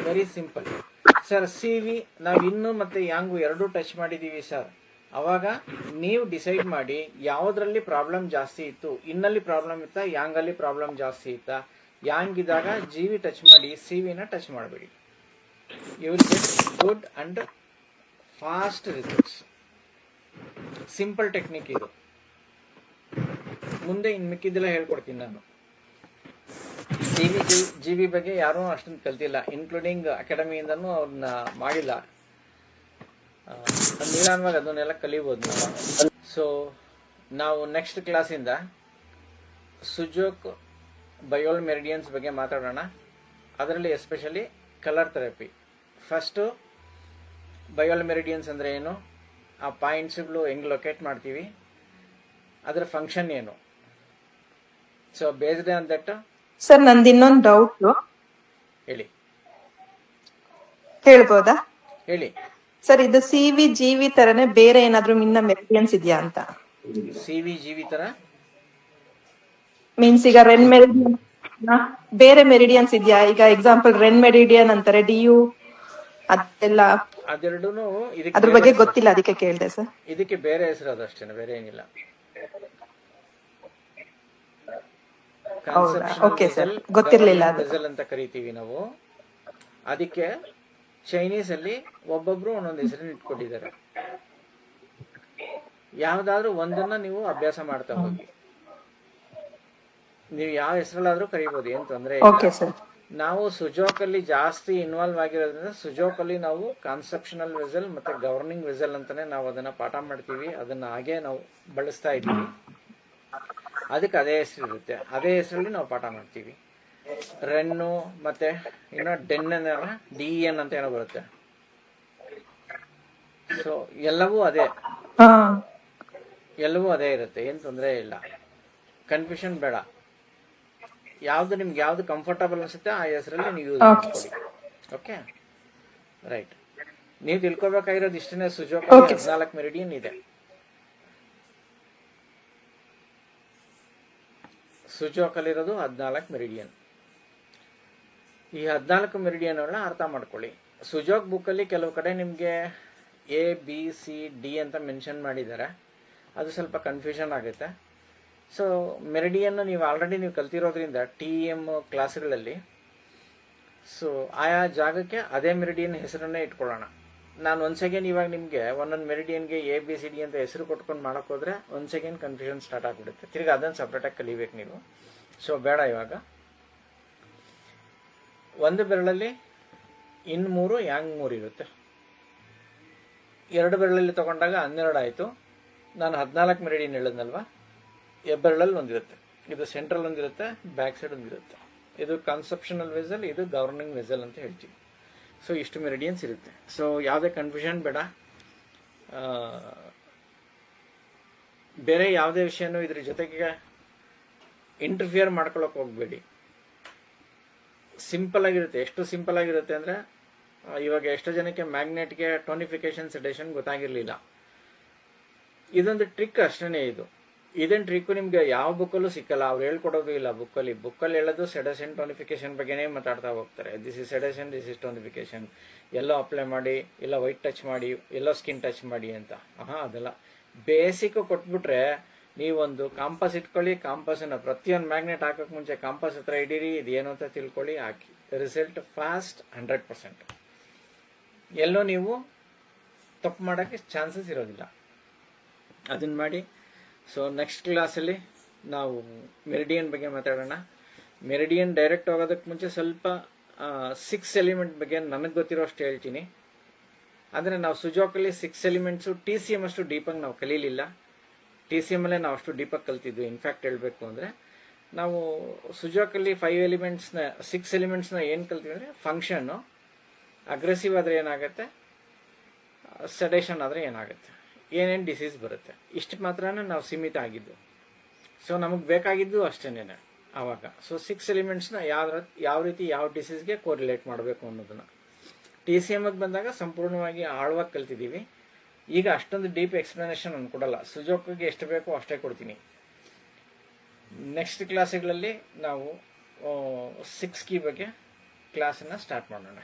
Very simple sir. CV ನಾವು ಇನ್ನು ಮತ್ತೆ ಯಾಂಗು 2 ಟಚ್ ಮಾಡಿದ್ದೀವಿ ಸರ್. ಅವಾಗ ನೀವು ಡಿಸೈಡ್ ಮಾಡಿ ಯಾವುದರಲ್ಲಿ ಪ್ರಾಬ್ಲಮ್ ಜಾಸ್ತಿ ಇತ್ತು. ಇನ್ನಲ್ಲಿ ಪ್ರಾಬ್ಲಮ್ ಇತ್ತಾ, ಯಾಂಗಲ್ಲಿ ಪ್ರಾಬ್ಲಮ್ ಜಾಸ್ತಿ ಇತ್ತಾ? ಯಾಂಗ್ ಇದ್ದಾಗ GB ಟಚ್ ಮಾಡಿ, CVನ ಟಚ್ ಮಾಡಬೇಡಿ. You will get good and fast results. Simple technique ಇದು. ಮುಂದೆ ಇನ್ನು ಮಿಕ್ಕಿದ್ದೆಲ್ಲ ಹೇಳ್ಕೊಡ್ತೀನಿ ನಾನು. CV GB ಬಗ್ಗೆ ಯಾರೂ ಅಷ್ಟೊಂದು ಕಲ್ತಿಲ್ಲ, ಇನ್ಕ್ಲೂಡಿಂಗ್ ಅಕಾಡೆಮಿಯಿಂದನೂ ಅವ್ರನ್ನ ಮಾಡಿಲ್ಲ. ನಿಧಾನವಾಗಿ ಅದನ್ನೆಲ್ಲ ಕಲಿಬೋದು ನಾವು. ಸೊ ನಾವು ನೆಕ್ಸ್ಟ್ ಕ್ಲಾಸಿಂದ ಸುಜೋಕ್ ಬಯೋಲ್ ಮೆರಿಡಿಯನ್ಸ್ ಬಗ್ಗೆ ಮಾತಾಡೋಣ. ಅದರಲ್ಲಿ especially colour therapy. First ಬಯೋಲ್ meridians ಅಂದರೆ ಏನು, ಆ ಪಾಯಿಂಟ್ಸ್ಗಳು ಹೆಂಗೆ ಲೊಕೇಟ್ ಮಾಡ್ತೀವಿ, ಅದರ ಫಂಕ್ಷನ್ ಏನು. So based on that. Sir ನಂದು ಇನ್ನೊಂದು ಡೌಟ್ ಹೇಳಿ ಕೇಳ್ಬೋದಾ? ಹೇಳಿ ಸರ್, ಇದು CV GV ತರನೇ ಬೇರೆ ಏನಾದ್ರೂ ಇನ್ನ ಮೆರಿಡಿಯನ್ಸ್ ಇದೆಯಾ ಅಂತ? CV GB ತರ ಮೀನ್ಸ್ ಈಗ ರೆನ್ ಮೆರಿಡಿಯನ್ ಬೇರೆ ಮೆರಿಡಿಯನ್ಸ್ ಇದೆಯಾ? ಈಗ ಎಕ್ಸಾಂಪಲ್ ರೆನ್ ಮೆರಿಡಿಯನ್ ಅಂತಾರೆ, DU ಅದೆಲ್ಲ, ಅದೆರಡೂ ಅದ್ರ ಬಗ್ಗೆ ಗೊತ್ತಿಲ್ಲ, ಅದಕ್ಕೆ ಕೇಳಿದೆ ಸರ್. ಇದಕ್ಕೆ ಬೇರೆ ಹೆಸರು, ಅದಷ್ಟೇ, ಬೇರೆ ಏನಿಲ್ಲ. ಓಕೆ ಸರ್, ಗೊತ್ತಿರ್ಲಿಲ್ಲ ಅದು. ವೆಸಲ್ ಅಂತ ಕರಿತೀವಿ ನಾವು. ಅದಕ್ಕೆ ಚೈನೀಸ್ ಅಲ್ಲಿ ಒಬ್ಬೊಬ್ರು ಒಂದೊಂದು ಹೆಸರನ್ನ ಇಟ್ಕೊಂಡಿದ್ದಾರೆ. ಯಾವ್ದಾದ್ರು ಒಂದನ್ನ ನೀವು ಅಭ್ಯಾಸ ಮಾಡ್ತಾ ಹೋಗಿ. ನೀವು ಯಾವ ಹೆಸರಲ್ಲಾದ್ರೂ ಕರಿಬಹುದು, ಏನ್ ತೊಂದರೆ ಇಲ್ಲ. ನಾವು ಸುಜೋಕ್ ಅಲ್ಲಿ ಜಾಸ್ತಿ ಇನ್ವಾಲ್ವ್ ಆಗಿರೋದ್ರಿಂದ ಸುಜೋಕ್ ಅಲ್ಲಿ ನಾವು ಕಾನ್ಸೆಪ್ಷನಲ್ ವೆಸಲ್ ಮತ್ತೆ ಗವರ್ನಿಂಗ್ ವೆಸಲ್ ಅಂತಾನೆ ನಾವು ಅದನ್ನ ಪಾಠ ಮಾಡ್ತೀವಿ. ಅದನ್ನ ಹಾಗೆ ನಾವು ಬಳಸ್ತಾ ಇದ್ದೀವಿ. ಅದಕ್ಕೆ ಅದೇ ಹೆಸರು ಇರುತ್ತೆ, ಅದೇ ಹೆಸರಲ್ಲಿ ನಾವು ಪಾಠ ಮಾಡ್ತೀವಿ. ರೆನ್ನು ಮತ್ತೆ ಏನೋ ಡೆನ್ DEN ಅಂತ ಏನೋ ಬರುತ್ತೆ. ಸೊ ಎಲ್ಲವೂ ಅದೇ ಇರುತ್ತೆ, ಏನ್ ತೊಂದರೆ ಇಲ್ಲ. ಕನ್ಫ್ಯೂಷನ್ ಬೇಡ. ಯಾವ್ದು ನಿಮ್ಗೆ ಯಾವ್ದು ಕಂಫರ್ಟಬಲ್ ಅನ್ಸುತ್ತೆ ಆ ಹೆಸರಲ್ಲಿ ನೀವು ಯೂಸ್ ಮಾಡ್ಕೊಳ್ಳಿ. Okay, right. ನೀವು ತಿಳ್ಕೊಬೇಕಾಗಿರೋದು ಇಷ್ಟನೇ. ಸುಜೋಕ್ 14 ಮೆರಿಡಿಯನ್ ಇದೆ. ಸುಜೋಕಲ್ಲಿರೋದು 14 ಮೆರಿಡಿಯನ್. ಈ 14 ಮೆರಿಡಿಯನ್ ಅರ್ಥ ಮಾಡ್ಕೊಳ್ಳಿ. ಸುಜೋಕ್ ಬುಕ್ಕಲ್ಲಿ ಕೆಲವು ಕಡೆ ನಿಮಗೆ ABCD ಅಂತ ಮೆನ್ಷನ್ ಮಾಡಿದ್ದಾರೆ, ಅದು ಸ್ವಲ್ಪ ಕನ್ಫ್ಯೂಷನ್ ಆಗುತ್ತೆ. ಸೊ ಮೆರಿಡಿಯನ್ನು ನೀವು ಆಲ್ರೆಡಿ ನೀವು ಕಲ್ತಿರೋದ್ರಿಂದ TEM ಕ್ಲಾಸ್ಗಳಲ್ಲಿ ಸೊ ಆಯಾ ಜಾಗಕ್ಕೆ ಅದೇ ಮೆರಿಡಿಯನ್ ಹೆಸರನ್ನೇ ಇಟ್ಕೊಳ್ಳೋಣ. ನಾನು ಒಂದು ಸೆಕೆಂಡ್ ಇವಾಗ ನಿಮಗೆ ಒಂದೊಂದು ಮೆರಿಡಿಯನ್ಗೆ ABCD ಅಂತ ಹೆಸರು ಕೊಟ್ಕೊಂಡು ಮಾಡೋಕೆ ಹೋದರೆ ಒಂದು ಸೆಕೆಂಡ್ ಕನ್ಫ್ಯೂಷನ್ ಸ್ಟಾರ್ಟ್ ಆಗಿಬಿಡುತ್ತೆ. ತಿರ್ಗಿ ಅದನ್ನು ಸಪ್ರೇಟಾಗಿ ಕಲಿಬೇಕು ನೀವು. ಸೊ ಬೇಡ. ಇವಾಗ ಒಂದು ಬೆರಳಲ್ಲಿ ಇನ್ 3 ಯಾಂಗ್ 3 ಇರುತ್ತೆ. 2 ಬೆರಳಲ್ಲಿ ತಗೊಂಡಾಗ 12 ಆಯಿತು. ನಾನು 14 ಮೆರಿಡಿಯನ್ ಹೇಳಿದ್ನಲ್ವಾ, ಬೆರಳಲ್ಲಿ ಒಂದಿರುತ್ತೆ. ಇದು ಸೆಂಟ್ರಲ್ ಒಂದಿರುತ್ತೆ, ಬ್ಯಾಕ್ ಸೈಡ್ ಒಂದಿರುತ್ತೆ. ಇದು ಕಾನ್ಸೆಪ್ಷನಲ್ ವೆಸಲ್, ಇದು ಗವರ್ನಿಂಗ್ ವೆಸಲ್ ಅಂತ ಹೇಳ್ತೀವಿ. ಸೊ ಇಷ್ಟು ಮೆರಿಡಿಯನ್ಸ್ ಇರುತ್ತೆ. ಸೊ ಯಾವುದೇ ಕನ್ಫ್ಯೂಷನ್ ಬೇಡ. ಬೇರೆ ಯಾವುದೇ ವಿಷಯನೂ ಇದ್ರ ಜೊತೆಗೆ ಇಂಟರ್ಫಿಯರ್ ಮಾಡ್ಕೊಳ್ಳೋಕೆ ಹೋಗಬೇಡಿ. ಸಿಂಪಲ್ ಆಗಿರುತ್ತೆ. ಎಷ್ಟು ಸಿಂಪಲ್ ಆಗಿರುತ್ತೆ ಅಂದರೆ, ಇವಾಗ ಎಷ್ಟೋ ಜನಕ್ಕೆ ಮ್ಯಾಗ್ನೆಟ್ಗೆ ಟೋನಿಫಿಕೇಶನ್ ಸೆಡೇಷನ್ ಗೊತ್ತಾಗಿರಲಿಲ್ಲ. ಇದೊಂದು ಟ್ರಿಕ್ ಅಷ್ಟೇ. ಇದೇನು ಟ್ರಿಕ್ಕು ನಿಮಗೆ ಯಾವ ಬುಕ್ಕಲ್ಲೂ ಸಿಕ್ಕಲ್ಲ, ಅವ್ರು ಹೇಳ್ಕೊಡೋದು ಇಲ್ಲ. ಬುಕ್ಕಲ್ಲಿ ಹೇಳೋದು ಸೆಡೇಷನ್ ಟೋನಿಫಿಕೇಶನ್ ಬಗ್ಗೆನೇ ಮಾತಾಡ್ತಾ ಹೋಗ್ತಾರೆ. This is sedation, this is tonification, yellow apply ಮಾಡಿ, ಇಲ್ಲ ವೈಟ್ ಟಚ್ ಮಾಡಿ, ಎಲ್ಲೋ ಸ್ಕಿನ್ ಟಚ್ ಮಾಡಿ ಅಂತ. ಅದೆಲ್ಲ ಬೇಸಿಕ್ ಕೊಟ್ಬಿಟ್ರೆ, ನೀವೊಂದು ಕಾಂಪಾಸ್ ಇಟ್ಕೊಳ್ಳಿ, ಕಾಂಪಾಸನ್ನ ಪ್ರತಿಯೊಂದು ಮ್ಯಾಗ್ನೆಟ್ ಹಾಕೋಕೆ ಮುಂಚೆ ಕಾಂಪಾಸ್ ಹತ್ರ ಹಿಡೀರಿ, ಇದೇನು ಅಂತ ತಿಳ್ಕೊಳ್ಳಿ, ಹಾಕಿ. Result fast 100%. ಎಲ್ಲೋ ನೀವು ತಪ್ಪು ಮಾಡೋಕ್ಕೆ ಚಾನ್ಸಸ್ ಇರೋದಿಲ್ಲ. ಅದನ್ನು ಮಾಡಿ. ಸೊ ನೆಕ್ಸ್ಟ್ ಕ್ಲಾಸಲ್ಲಿ ನಾವು ಮೆರಿಡಿಯನ್ ಬಗ್ಗೆ ಮಾತಾಡೋಣ. ಮೆರಿಡಿಯನ್ ಡೈರೆಕ್ಟ್ ಹೋಗೋದಕ್ಕೆ ಮುಂಚೆ ಸ್ವಲ್ಪ 6 ಎಲಿಮೆಂಟ್ ಬಗ್ಗೆ ನನಗೆ ಗೊತ್ತಿರೋ ಅಷ್ಟು ಹೇಳ್ತೀನಿ. ಅಂದರೆ ನಾವು ಸುಜೋಕಲ್ಲಿ 6 ಎಲಿಮೆಂಟ್ಸು TCM ಅಷ್ಟು ಡೀಪಾಗಿ ನಾವು ಕಲೀಲಿಲ್ಲ. TCM ಅಲ್ಲೇ ನಾವು ಅಷ್ಟು ಡೀಪಾಗಿ ಕಲ್ತಿದ್ವಿ. ಇನ್ಫ್ಯಾಕ್ಟ್ ಹೇಳಬೇಕು ಅಂದರೆ ನಾವು ಸುಜೋಕಲ್ಲಿ 6 ಎಲಿಮೆಂಟ್ಸ್ನ ಏನು ಕಲ್ತೀವಿ ಅಂದರೆ, ಫಂಕ್ಷನ್ನು, ಅಗ್ರೆಸಿವ್ ಆದರೆ ಏನಾಗುತ್ತೆ, ಸೆಡೇಷನ್ ಆದರೆ ಏನಾಗುತ್ತೆ, ಏನೇನು ಡಿಸೀಸ್ ಬರುತ್ತೆ, ಇಷ್ಟು ಮಾತ್ರ ನಾವು ಸೀಮಿತ ಆಗಿದ್ದು. ಸೊ ನಮಗೆ ಬೇಕಾಗಿದ್ದು ಅಷ್ಟೇನೆ ಆವಾಗ. ಸೊ 6 ಎಲಿಮೆಂಟ್ಸ್ನ ಯಾವ ರೀತಿ ಯಾವ ಡಿಸೀಸ್ಗೆ ಕೋರಿಲೇಟ್ ಮಾಡಬೇಕು ಅನ್ನೋದನ್ನು TCMಗೆ ಬಂದಾಗ ಸಂಪೂರ್ಣವಾಗಿ ಆಳವಾಗಿ ಕಲ್ತಿದ್ದೀವಿ. ಈಗ ಅಷ್ಟೊಂದು ಡೀಪ್ ಎಕ್ಸ್ಪ್ಲನೇಷನ್ ನಾನು ಕೊಡಲ್ಲ. ಸುಜೋಕಿಗೆ ಎಷ್ಟು ಬೇಕೋ ಅಷ್ಟೇ ಕೊಡ್ತೀನಿ. ನೆಕ್ಸ್ಟ್ ಕ್ಲಾಸ್ಗಳಲ್ಲಿ ನಾವು 6 ಕೀ ಬಗ್ಗೆ ಕ್ಲಾಸನ್ನು ಸ್ಟಾರ್ಟ್ ಮಾಡೋಣ.